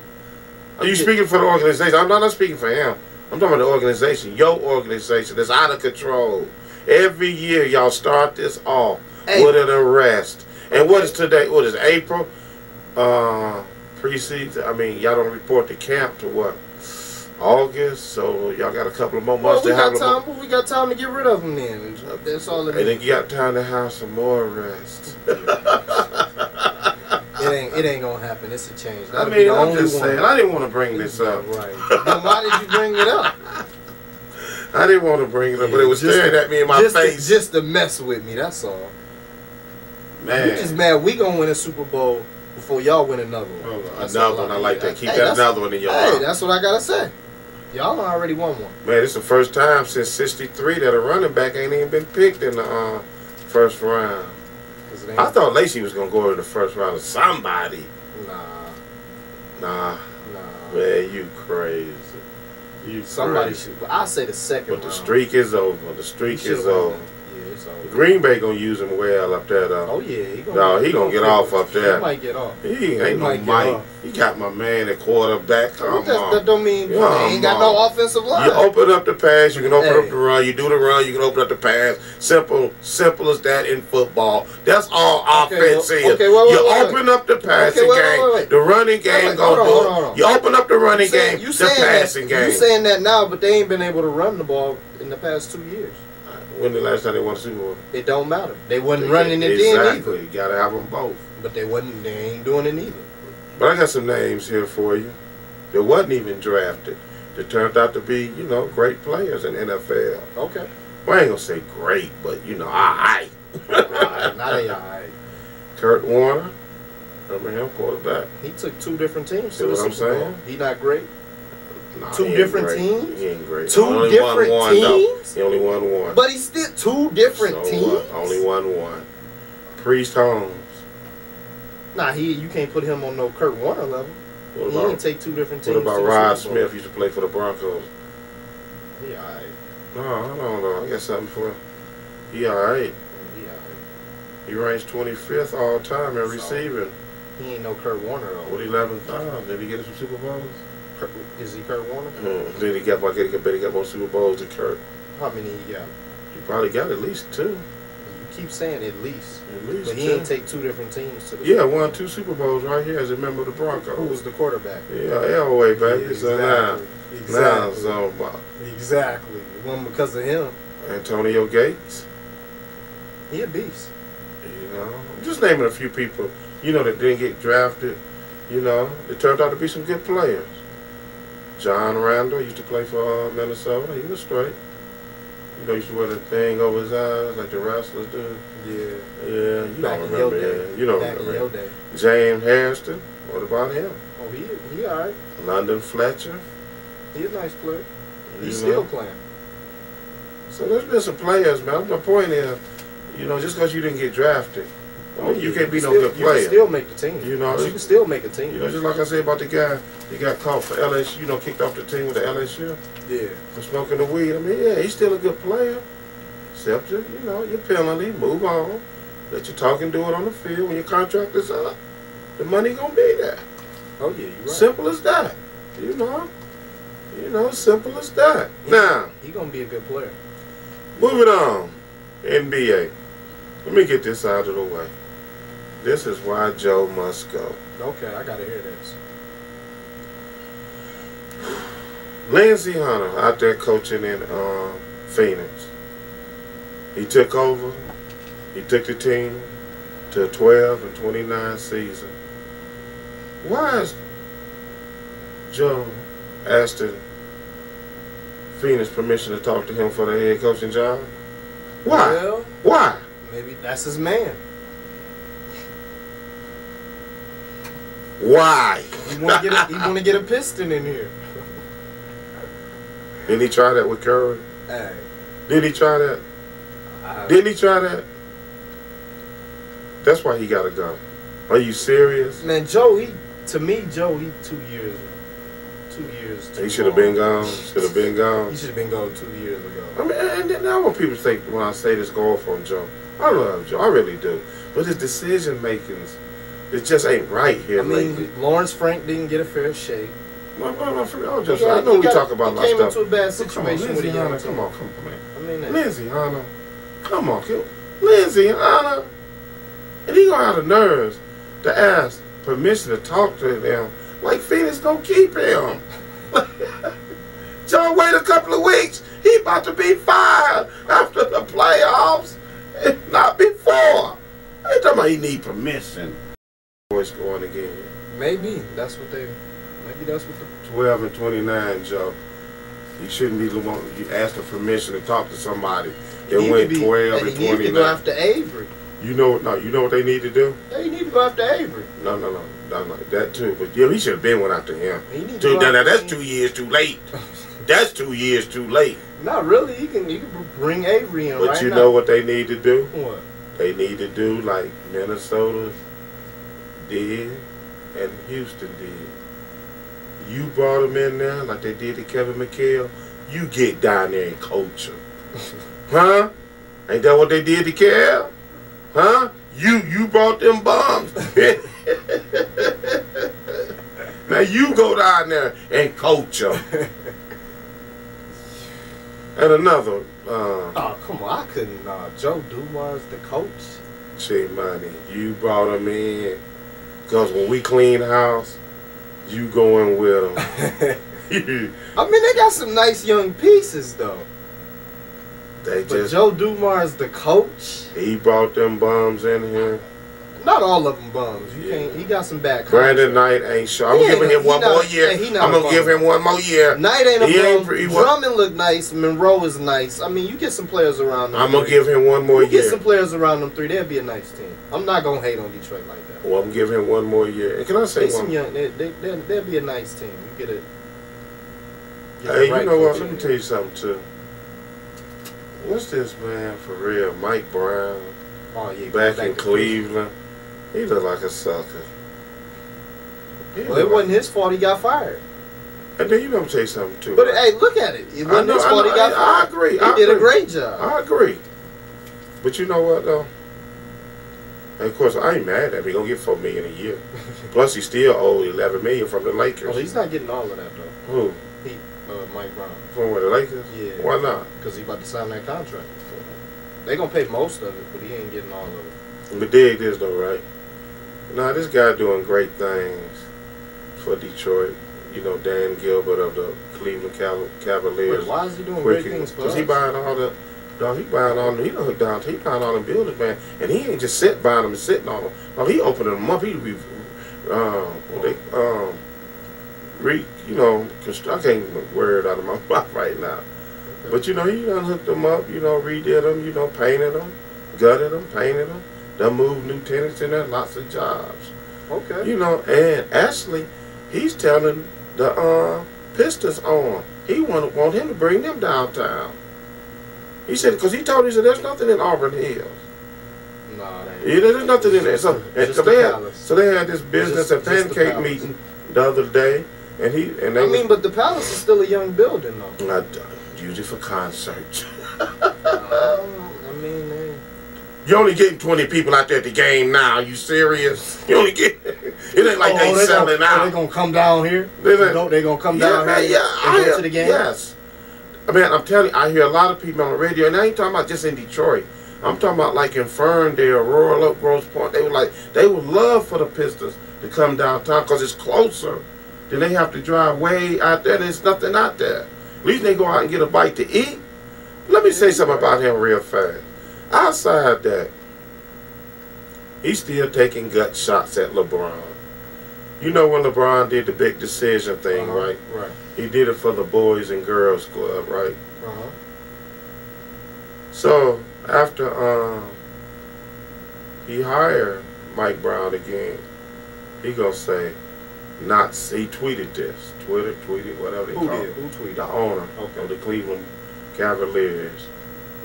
Are you speaking for the organization? I'm not speaking for him. I'm talking about the organization. Your organization that's out of control. Every year, y'all start this off Hey. with an arrest. And what is today? What is April? Preseason. I mean, y'all don't report to camp to what? August. So y'all got a couple of more months to have them. We got time to get rid of them then. That's all it is. And then you got time to have some more arrests. It ain't gonna happen. It's a change. I mean, I'm just saying. I didn't want to bring this up. Right. Then why did you bring it up? I didn't want to bring it up, but it was staring at me in my face. Just to mess with me. That's all. Man, You just mad we gonna win a Super Bowl before y'all win another one. Another one. I like that. Keep that another one in your mouth. Hey, that's what I gotta say. Y'all already won one. Man, it's the first time since '63 that a running back ain't even been picked in the first round. I thought Lacey was gonna go in the first round of somebody. Nah. Man, you crazy. Somebody should. I say the second round. But the streak is over. The streak is over. Yeah, it's over. Green Bay gonna use him well up there though. Oh yeah, he gonna get off up there. He might get off. He ain't no Mike. He got my man at quarterback. Come on. That don't mean he ain't got no offensive line. You open up the pass, you can open up the run. You do the run, you can open up the pass. Simple as that in football. That's all offense is. You open up the passing game. The running game gonna do it. You open up the running game, the passing game. You saying that now, but they ain't been able to run the ball in the past 2 years. When the last time they won a Super Bowl? It don't matter. They wasn't running it then either. You gotta have them both. But they ain't doing it either. But I got some names here for you that wasn't even drafted. That turned out to be, great players in NFL. Okay. Well, I ain't gonna say great, but alright. Not alright. Kurt Warner, remember him, quarterback. He took 2 different teams. See what I'm saying? He not great. Nah, 2 different teams? He ain't great. 2 different teams? He only won one. But he's still 2 different teams? Only won one. Priest Holmes. Nah, you can't put him on no Kurt Warner level. He didn't take 2 different teams. What about Rod Smith? Used to play for the Broncos. He alright. No, I don't know. I got something for him. He alright. He ranks 25th all time in receiving. He ain't no Kurt Warner though. What 11th time? Did he get some Super Bowls? Is he Kurt Warner? Did he get more Super Bowls than Kurt? How many he got? He probably got at least 2. You keep saying at least. But he 2. ain't take 2 different teams to the Super Bowl. Won 2 Super Bowls right here as a member of the Broncos. Who was the quarterback? Yeah, Elway, baby. Yeah, exactly. Exactly. It wasn't because of him. Antonio Gates. He a beast. Just naming a few people, that didn't get drafted. It turned out to be some good players. John Randall used to play for Minnesota. He was straight. Used to wear the thing over his eyes like the wrestlers do. Yeah. Yeah, you don't remember him. You don't remember him. James Hairston. What about him? Oh, he all right. London Fletcher. He a nice player. He's still playing. So there's been some players, man. My point is, just because you didn't get drafted, you can't be no good player. You can still make the team. You can still make a team. Just like I said about the guy that got caught for LSU, kicked off the team with the LSU. Yeah. For smoking the weed. I mean, yeah, he's still a good player. Except, your penalty, move on. Let your talking do it on the field. When your contract is up, the money gonna be there. Oh, yeah, you're right. Simple as that. Simple as that. Now. He gonna be a good player. Moving on. NBA. Let me get this out of the way. This is why Joe must go. Okay, I gotta hear this. Lindsey Hunter out there coaching in Phoenix. He took over. He took the team to a 12-29 season. Why is Joe asking Phoenix permission to talk to him for the head coaching job? Why? Well, why? Maybe that's his man. Why? He want to get a piston in here. Didn't he try that with Curry? Hey. Didn't he try that? Didn't he try that? That's why he got to go. Are you serious? Man, Joe, he 2 years. 2 years. He should have been gone. Should have been gone. He should have been gone 2 years ago. I mean, and then I want people to think when I say this, go off on Joe. I love Joe. I really do. But his decision makings, it just ain't right here lately. Lawrence Frank didn't get a fair shake. I know we talk about a lot of stuff. He came into a bad situation with a young team. Come on, man. Lindsey Hunter Come on, Lindsay and Anna. And he gonna have the nerves to ask permission to talk to them. Like Phoenix gonna keep him. Joe, wait a couple of weeks. He about to be fired after the playoffs. Not before. They talking about he need permission. Voice going again. Maybe that's what the 12 and 29, Joe. You shouldn't be you asking permission to talk to somebody that went 12 and 29. They need to go after Avery. You know what they need to do? They need to go after Avery. No, that too. But yeah, he should have been went after him. Now that's 2 years too late. That's 2 years too late. Not really. You can bring Avery in. But you know what they need to do? What? They need to do like Minnesota did and Houston did. You brought them in there like they did to Kevin McHale. You get down there and coach them. Huh? Ain't that what they did to Kev? Huh? You brought them bums. Now you go down there and coach them. And another. Oh, come on. I couldn't. Joe Dumars, the coach. Money. You brought them in. Because when we clean house, you going with them. I mean, they got some nice young pieces, though. But Joe Dumars, the coach. He brought them bums in here. Not all of them bums. He got some bad. Brandon Knight ain't sure. I'm giving him one more year. I'm gonna give him one more year. Knight ain't a bum. Drummond look nice. Monroe is nice. I mean, you get some players around them. I'm gonna give him one more year. Get some players around them three. They'll be a nice team. I'm not gonna hate on Detroit like that. Well, I'm giving him one more year. And can I say one? They'll be a nice team. You get it. Hey, you know what? Let me tell you something too. What's this man for real? Mike Brown. Oh yeah. Back in Cleveland. He looked like a sucker. Well, it wasn't his fault he got fired. And then you know, I'm tell you something too. But hey, look at it. It wasn't his fault he got fired. I agree. He did a great job. I agree. But you know what though? And of course, I ain't mad at him. He gonna get $4 million a year. Plus, he still owed $11 million from the Lakers. Oh, he's not getting all of that though. Who? Mike Brown. From where, the Lakers? Yeah. Why not? Because he about to sign that contract. They gonna pay most of it, but he ain't getting all of it. But dig this though, right? Nah, this guy doing great things for Detroit. You know, Dan Gilbert of the Cleveland Cavaliers. Wait, why is he doing great things for us? Because he buying all the, he buying all the buildings, man. And he ain't just buying them and sitting on them. No, he opening them up. I can't wear it out of my mouth right now. Okay. But you know, he done hooked them up, redid them, painted them, gutted them, painted them. Done moved new tenants in there, lots of jobs. Okay. And actually, he's telling the Pistons on. He want him to bring them downtown. He said, because he there's nothing in Auburn Hills. No, there's nothing in there. So they had this business and pancake meeting the other day, but the Palace is still a young building though. I use it for concerts. You only getting 20 people out there at the game now. You serious? You only get. It ain't like they selling out. They gonna come down here? They gonna come down here? Yeah, to the game. Yes. I mean, I'm telling you, I hear a lot of people on the radio, and I ain't talking about just in Detroit. I'm talking about like in Ferndale, Royal Oak, Grosse Pointe. They would love for the Pistons to come downtown because it's closer. Then they have to drive way out there. There's nothing out there. At least they go out and get a bite to eat. Let me say something about him real fast. Outside that, he's still taking gut shots at LeBron. You know when LeBron did the big decision thing, right? Right. He did it for the Boys and Girls Club, right? Uh-huh. So after he hired Mike Brown again, he gonna say, he tweeted this, tweeted, whatever they call it. Who tweeted? The owner of the Cleveland Cavaliers.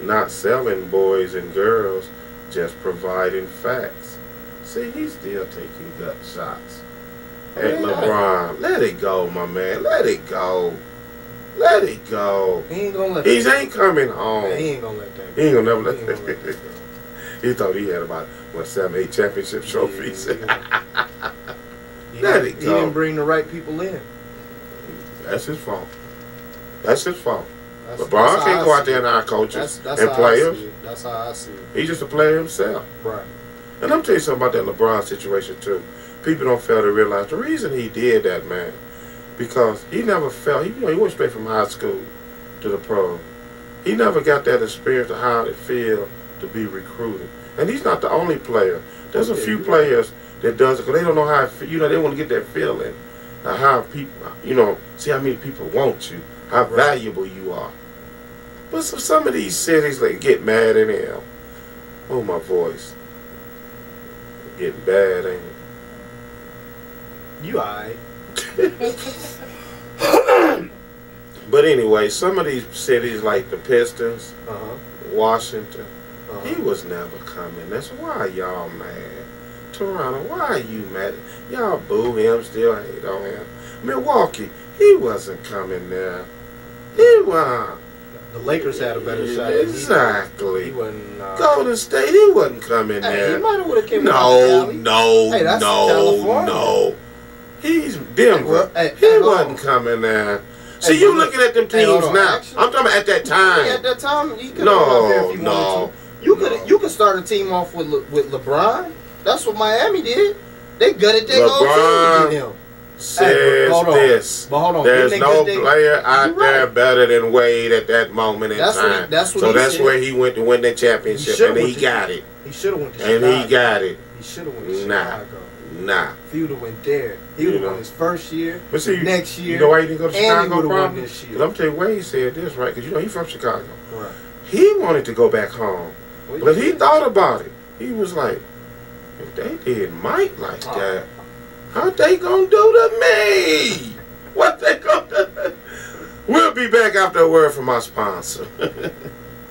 Not selling boys and girls, just providing facts. See, he's still taking gut shots at LeBron. Let it go, my man. Let it go. Let it go. He ain't gonna let He ain't coming home. Man, he ain't gonna let that go. He ain't gonna never let that go. He thought he had about 7, 8 championship trophies. Let it go. He didn't bring the right people in. That's his fault. That's his fault. LeBron can't go out there and our coaches and players. That's how I see it. He's just a player himself. Right. And I'm telling you something about that LeBron situation too. People don't fail to realize the reason he did that, man, because he never felt, he went straight from high school to the pro. He never got that experience of how it feel to be recruited. And he's not the only player. There's a few players that does it because they don't know how it feel. They want to get that feeling of how people, see how many people want you, how valuable you are. But some of these cities, they get mad at him. Oh, my voice. Getting bad, ain't it? You alright. But anyway, some of these cities like the Pistons, Washington, he was never coming. That's why y'all mad. Toronto, why are you mad? Y'all boo him, still hate on him. Milwaukee, he wasn't coming there. He wasn't. The Lakers had a better shot. Exactly. He wasn't. Golden State, he wasn't coming there. He might have would have came. No. Hey, that's California. No. He's Denver. He wasn't coming there. See, you looking at them teams now. I'm talking about at that time. At that time, he could have gone there if he wanted to. You could start a team off with LeBron. That's what Miami did. They gutted their whole team to get him. Says this. But hold on. There's no player out there better than Wade at that moment in time. So that's where he went to win the championship, and he got it. He should have went to Chicago. And he got it. He should have went to Chicago. Nah. If he would have went there, he would have won his first year, but see, next year. You know why he didn't go to Chicago? And he would have won this year. Because I'm telling you, Wade said this, right? Because he's from Chicago. Right. He wanted to go back home. But he thought about it. He was like, if they did Mike like that, how they gonna do to me? What they gonna do? We'll be back after a word from our sponsor.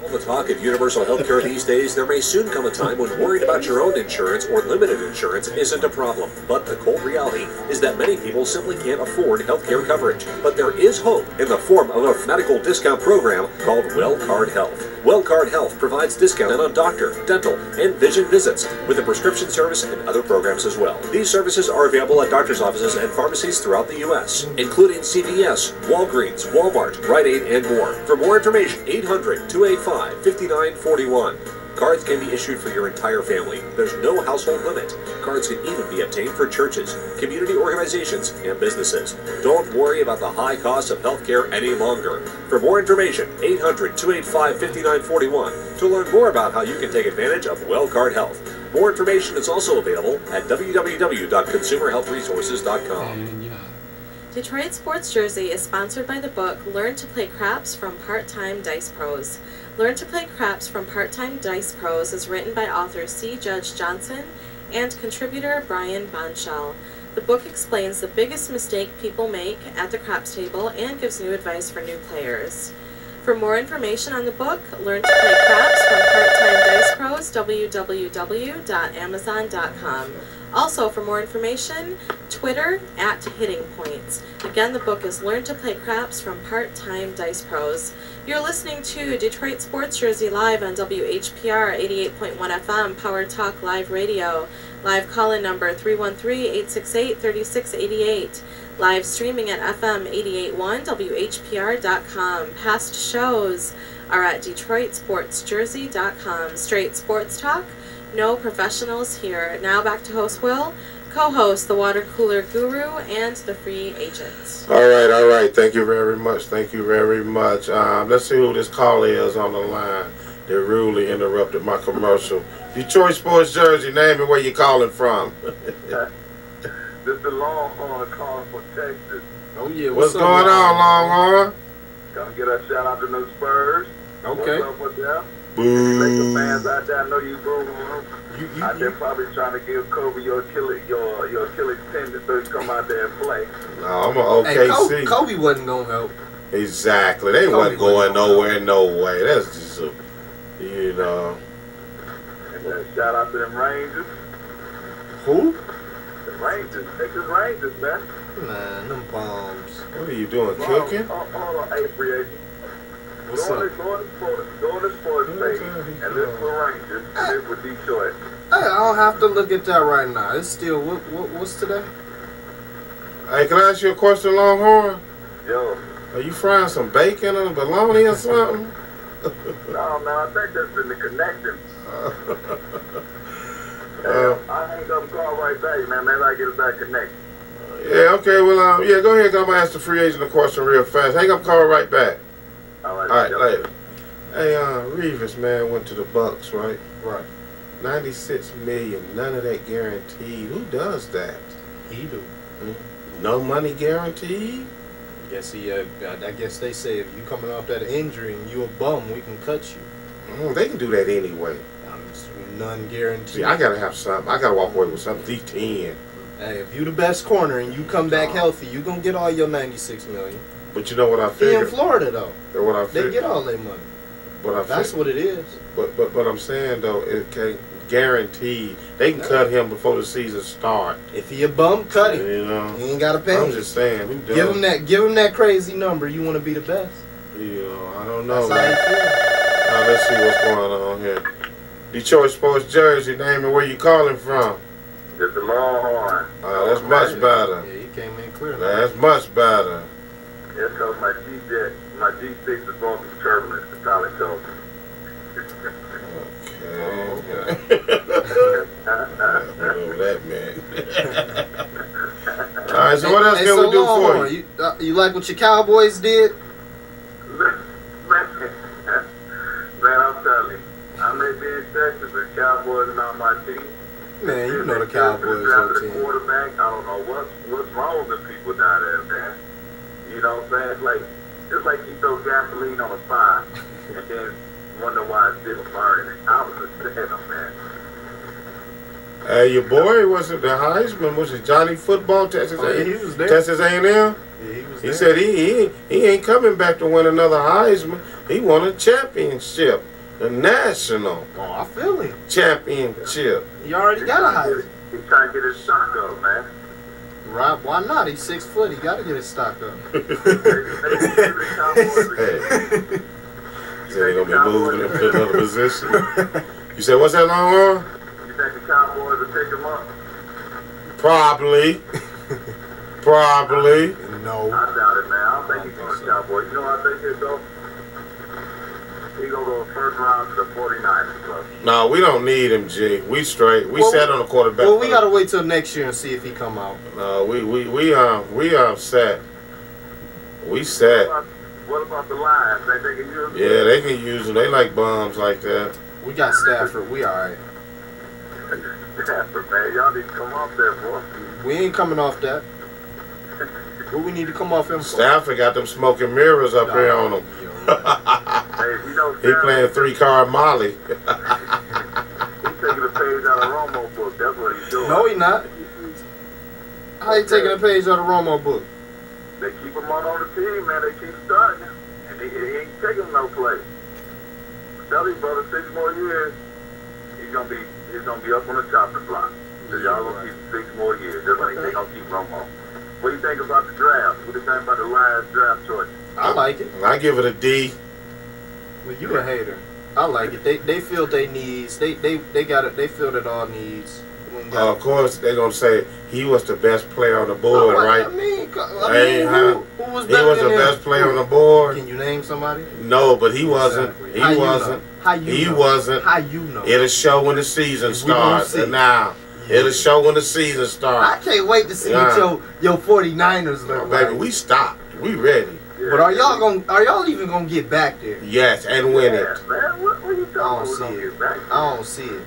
All the talk of universal health care these days, there may soon come a time when worried about your own insurance or limited insurance isn't a problem. But the cold reality is that many people simply can't afford health care coverage. But there is hope in the form of a medical discount program called WellCard Health. WellCard Health provides discount on doctor, dental, and vision visits with a prescription service and other programs as well. These services are available at doctor's offices and pharmacies throughout the U.S., including CVS, Walgreens, Walmart, Rite Aid, and more. For more information, 800-285-5941. Cards can be issued for your entire family. There's no household limit. Cards can even be obtained for churches, community organizations, and businesses. Don't worry about the high cost of health care any longer. For more information, 800-285-5941 to learn more about how you can take advantage of WellCard Health. More information is also available at www.consumerhealthresources.com. Detroit Sports Jersey is sponsored by the book Learn to Play Craps from Part-Time Dice Pros. Learn to Play Craps from Part-Time Dice Pros is written by author C. Judge Johnson and contributor Brian Bonshell. The book explains the biggest mistake people make at the craps table and gives new advice for new players. For more information on the book, Learn to Play Craps from Part-Time Dice Pros, www.amazon.com. Also, for more information, Twitter @HittingPoints. Again, the book is Learn to Play Craps from Part-Time Dice Pros. You're listening to Detroit Sports Jersey live on WHPR 88.1 FM, Power Talk Live Radio. Live call-in number 313-868-3688. Live streaming at FM881WHPR.com. Past shows are at DetroitSportsJersey.com. Straight sports talk. No professionals here. Now back to host Will, co-host the Water Cooler Guru, and the Free Agent. All right. Thank you very much. Let's see who this caller is on the line. They rudely interrupted my commercial. Detroit Sports Jersey, name and where you calling from. This is the Longhorn calling from Texas. Oh yeah, what's going on, Longhorn? Come get a shout out to those Spurs. Okay. What's up with them? Boo. Lakers fans out there, I know you boo them. Out there probably trying to give Kobe your Achilles tendon so he come out there and play. No, I'm an OKC. Hey, Kobe wasn't gonna help. Exactly. They wasn't going nowhere, no way. That's just a, And shout out to them Rangers. Who? The Rangers, Texas Rangers, man. Man, them bombs. What are you doing, cooking? Hold on, hey, free agent. What's Go up? to sports page and look for Rangers and look for Detroit. Hey, I don't have to look at that right now. It's still what's today? Hey, can I ask you a question, Longhorn? Yo. Are you frying some bacon or bologna or something? No, man, I think that's been the connection. I ain't gonna call right back, man. Maybe I get it back connected. Yeah, okay, well, yeah, go ahead. I'm going to ask the free agent a question real fast. Hang up, call right back. All All right, later. Hey, Revis, man, went to the Bucks, right? Right. $96 million, none of that guaranteed. Who does that? He do. No money guaranteed? Guess he. I guess they say if you coming off that injury and you a bum, we can cut you. They can do that anyway. None guaranteed. See, I gotta have something. I gotta walk away with something. These 10. Hey, if you the best corner and you come back healthy, you gonna get all your $96 million. But you know what I He figured? in Florida though. What I They figured? get all their money. That's what it is. But I'm saying though, it can't guarantee. They can cut him before the season start. If he a bum, cut him. You know, He ain't gotta pay. I'm just saying. Who does? Give him that crazy number. You want to be the best. You know, I don't know. That's how you feel. Now let's see what's going on here. Detroit Sports Jersey, name and where you calling from. Just a Longhorn. That's much better. Yeah, he came in clear. That's much better. That's because my G6 is going through turbulence, the pilot told me. Okay. That man. All right, so what else can we do for you? You like what your Cowboys did? Man, I'm telling you, I may be in Texas, but Cowboys are not my team. Man, you know the Cowboys are your the team. quarterback. I don't know what's wrong with the people down there, man. You know what I'm saying? It's like you throw gasoline on a fire and then wonder why it's still burning. I was a stand man. Hey, your boy, was it the Heisman? Was it Johnny Football, Texas A&M? He was there. Texas A&M? Yeah, he was there. He said he ain't coming back to win another Heisman. He won a championship, the national Oh, I feel him. championship. He already got a Heisman. He's trying to get his stock up, man. Right? Why not? He's 6 foot. He got to get his stock up. Hey. He said he gonna be moving him to another position. You said, what's that, Longhorn? You think the Cowboys will pick him up? Probably. Probably. No. I doubt it, man. I don't think he's going to Cowboys. You know what I think he'll go? He's going to go first round to the 49ers, bro. No, we don't need him, G. We straight. We sat on the quarterback. Well, we got to wait till next year and see if he come out. No, we set. We set. What about the Lions? Think they can use them? Yeah, they can use them. They like bums like that. We got Stafford. We all right. Stafford, man. Y'all need to come off there, boy. We ain't coming off that. What we need to come off him for? Stafford got them smoking mirrors up here on him. Hey, you know, He playing 3-card Molly. He's taking a page out of Romo book. That's what he's doing. No, he not. How you taking a page out of Romo book? They keep him on the team, man. They keep starting him. And he ain't taking no play. Tell you, brother, 6 more years, he's gonna be up on the chopping block. So y'all gonna keep him 6 more years, just like they gonna keep Romo. What do you think about the draft? What do you think about the Lions draft choice? I like it. I give it a D. Well, you a hater. I like it. They filled their needs. They got it. They filled it all needs. Of course, they're gonna say he was the best player on the board, right? I mean, Hey, who was he better was than the him? best player on the board. Can you name somebody? No, but he wasn't. Exactly. He How you wasn't. know? How you He know? wasn't. How you know? It'll show when the season We gonna starts. see. And now, it'll show when the season starts. I can't wait to see Yeah. what your 49ers look like. Baby, we stopped. We ready. But are y'all even gonna get back there? Yes, and win it. Man, what are you talking about? I don't see it. I don't see it.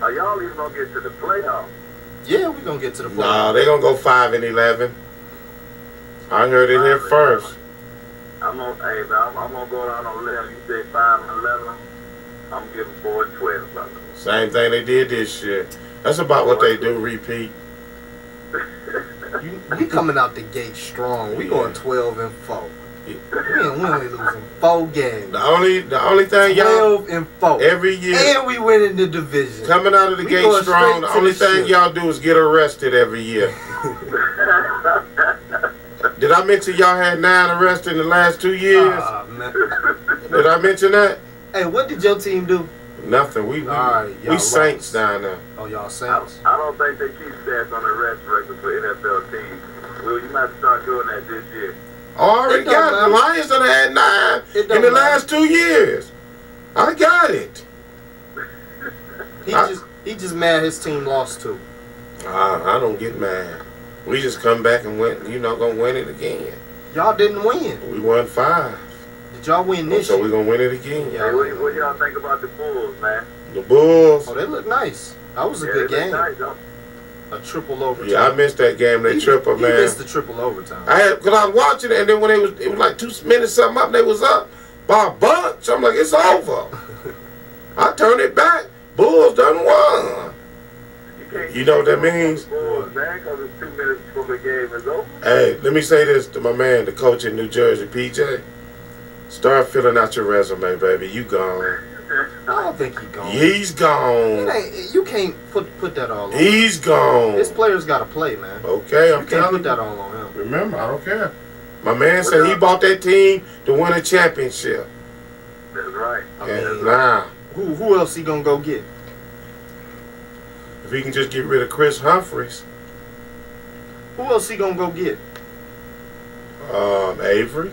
Are y'all even gonna get to the playoffs? Yeah, we gonna get to the No, playoffs. they're gonna go 5-11. I heard it here first. I'm gonna go down on 11. You say 5-11. I'm giving 4-12, brother. Same thing they did this year. That's about what they do, repeat. We coming out the gate strong. We Yeah. going 12-4. We only losing 4 games. The only thing y'all 12-4 every year and we winning the division. coming out of the We gate going strong. straight The to only the thing ship. y'all do is get arrested every year. Did I mention y'all had 9 arrests in the last 2 years? Man. Did I mention that? Hey, what did your team do? Nothing. We All right, y'all Saints lost. down there. Oh, y'all Saints. I don't think they keep stats on the arrest records for NFL teams. Well, you might start doing that this year. I already got it. The Lions done had 9 in the last 2 years. I got it. He just mad his team lost too. I don't get mad. We just come back and win. You're not gonna win it again. Y'all didn't win. We won 5. Did y'all win this year? So we're gonna win it again. Hey, what y'all think about the Bulls, man? The Bulls. Oh, they look nice. That was a good game. Nice, huh? A triple overtime. Yeah, I missed that game. They triple, man. He missed the triple overtime. Cause I was watching it, and then when it was like 2 minutes something up, they was up by a bunch. I'm like, it's over. I turned it back. Bulls done won. You know what that means? Bulls, man, because it's 2 minutes before the game is over. Hey, let me say this to my man, the coach in New Jersey, PJ. Start filling out your resume, baby. You gone. I don't think he's gone. He's gone. You can't put that all on him. He's gone. His players got to play, man. Okay, I'm You can't telling put you. that all on him. Remember, I don't care. My man said he bought that team to win a championship. That's right. And now, Who else he gonna go get? if he can just get rid of Chris Humphries, Who else he gonna go get? Avery.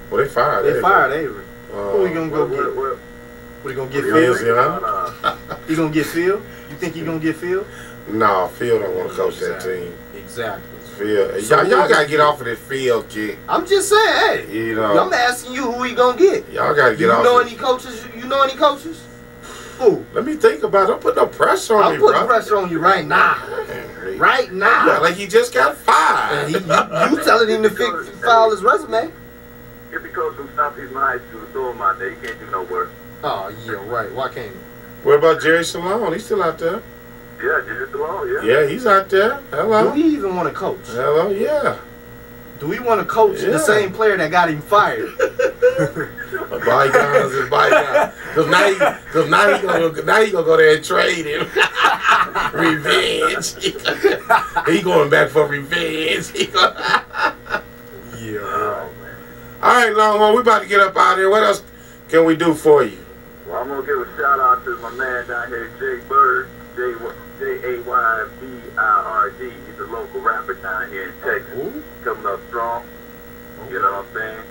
Well, they fired Avery. They fired Avery. Who he gonna go get? What he gonna get? Phil? He gonna get Phil? You think he gonna get Phil? No, Phil don't want to coach that team. Exactly. Phil, So y'all gotta get off of this Phil kick. I'm just saying, hey. You know, I'm asking you who he gonna get. y'all gotta get You off. know this. any coaches? You know any coaches? Who? Let me think about it. Don't put no pressure on I'm me, putting bro. pressure on you right now. Right now. Yeah, like he just got fired. And you telling him to file his resume? If he comes from Southeastern High School, throw him out there. He can't do no work. Oh, yeah, right. Why can't he? What about Jerry Salone? He's still out there. Yeah, just alone, yeah. Yeah, he's out there. Do Hello. we even want to coach? Hello, yeah. Do we want to coach the same player that got him fired? Bygones is bygones. Because now he gonna go there and trade him. Revenge. He going back for revenge. Yeah. Oh, All right, Longhorn, we about to get up out of here. What else can we do for you? well, I'm going to give a shout out to my man down here, Jay Bird, Jayybird. He's a local rapper down here in Texas. Coming up strong. You know what I'm saying?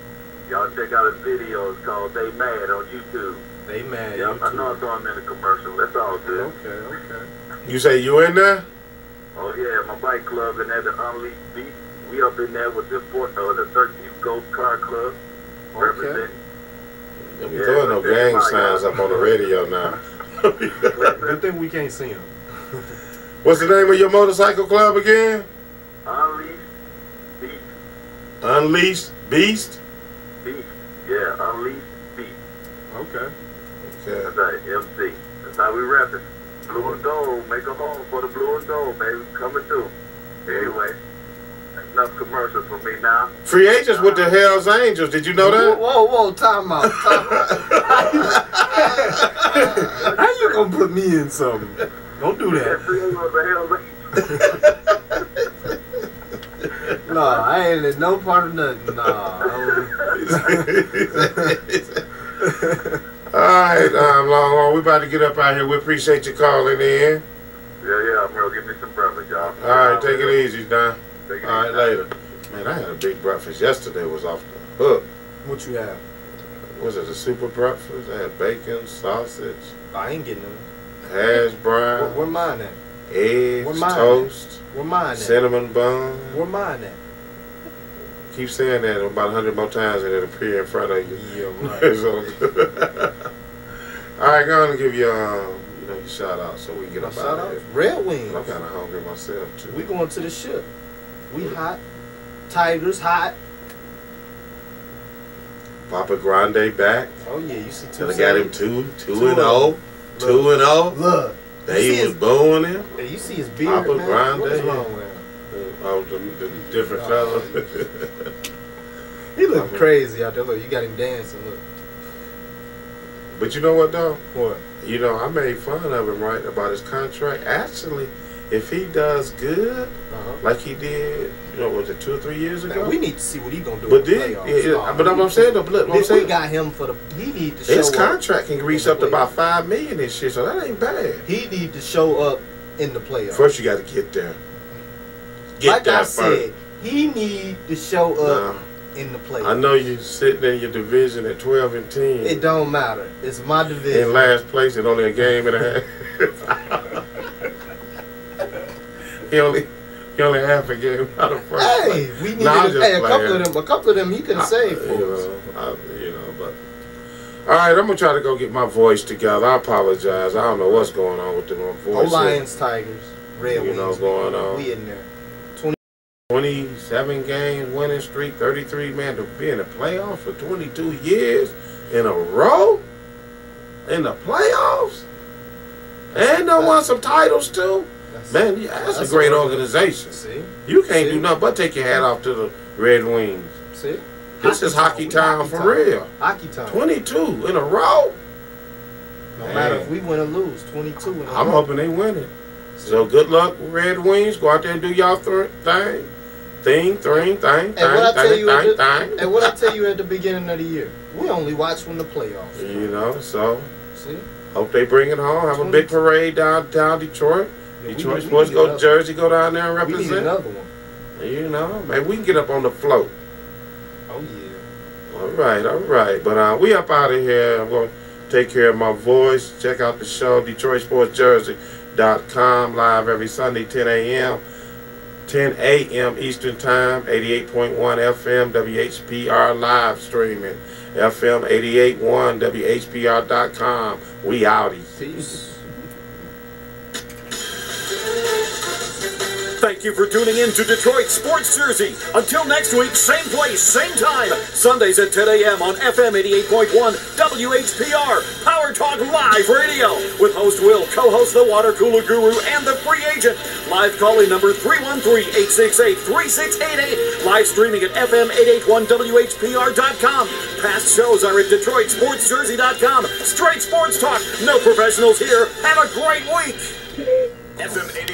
Y'all check out his video. It's called They Mad on YouTube. They mad. Yep, I know I saw him in the commercial. That's all good. Okay. You say you in there? Oh, yeah, my bike club and at the Unleashed Beat. We up in there with the 13th Ghost Car Club. Representing. Don't be throwing no gang signs up on the radio now. Good thing we can't see him. What's the name of your motorcycle club again? Unleashed Beat. Unleashed Beast? Beat. Yeah, Unleashed Beat. Okay. That's right, MC. That's how we rap it. Blue and gold. Make a home for the blue and gold, baby. Coming through. Anyway, that's enough commercials for me now. Free agents with the Hells Angels. Did you know that? Whoa, time out. How you gonna put me in something? Don't do that. Nah, I ain't in no part of nothing. Nah. All right, Longhorn, we about to get up out here. We appreciate you calling in. Yeah, bro. Give me some breakfast, y'all. All right, take it easy, Don. Take it All right, easy. later. Man, I had a big breakfast yesterday. Was off the hook. What you have? Was it a super breakfast? I had bacon, sausage, I ain't getting none. hash brown, Where mine at? eggs, Where mine toast, Where mine at? cinnamon bun. Where mine at? Keep saying that about 100 more times and it'll appear in front of you. Yeah, right. So, all right, go on and give you your shout out so we can get My up shout out out? of here. Red Wings. I'm kind of hungry myself too. We going to the ship. We hot. Tigers hot. Papa Grande back. Oh yeah, you see So two. they got him 2-0. 2-0. Look. They was booing him. Hey, you see his beard, Papa man? Grande. What's wrong with him? Oh, the different color. He look crazy out there. Look, you got him dancing. Look. But you know what though? What? You know, I made fun of him, right, about his contract. Actually, if he does good, like he did, was it 2 or 3 years ago? Now, we need to see what he gonna do. But in the then, playoffs. but I'm saying though, look, I'm saying we got him for the. He need to show his up. contract can reach up to playoffs. about $5 million this year, so that ain't bad. He need to show up in the playoffs. First, you got to get there. Like I said, he need to show up in the playoffs. I know you sitting in your division at 12-10. It don't matter. It's my division. In last place, and only a game and a half. he only half a game out of first. Hey, we needed a couple of them he could have saved for us. But all right, I'm gonna try to go get my voice together. I apologize. I don't know what's going on with my voice. Lions, Tigers, Red Wings. What's going on? We in there. 27 games winning streak, 33 man to be in the playoffs for 22 years in a row in the playoffs, and they won some titles too. Man, that's a great organization. See? You can't do nothing but take your hat off to the Red Wings. See? This is hockey time for real. Hockey time. 22 in a row. No matter if we win or lose, 22 in a row. I'm hoping they win it. So good luck, Red Wings. Go out there and do y'all thing. And what I tell you at the beginning of the year, we only watch when the playoffs. So see, hope they bring it home. Have a big parade downtown Detroit. Yeah, Detroit sports go to Jersey, go down there and represent. We need another one. Maybe we can get up on the float. Oh yeah. All right. But we up out of here. I'm going to take care of my voice. Check out the show, DetroitSportsJersey.com, live every Sunday, 10 a.m. Eastern Time, 88.1 FM, WHPR live streaming, FM 88.1, WHPR.com. We outie. Peace. Thank you for tuning in to Detroit Sports Jersey. Until next week, same place, same time. Sundays at 10 a.m. on FM 88.1 WHPR. Power Talk Live Radio. With host Will, co-host the Water Cooler Guru, and the Free Agent. Live calling number 313-868-3688. Live streaming at FM881WHPR.com. Past shows are at DetroitSportsJersey.com. Straight sports talk. No professionals here. Have a great week. FM 88.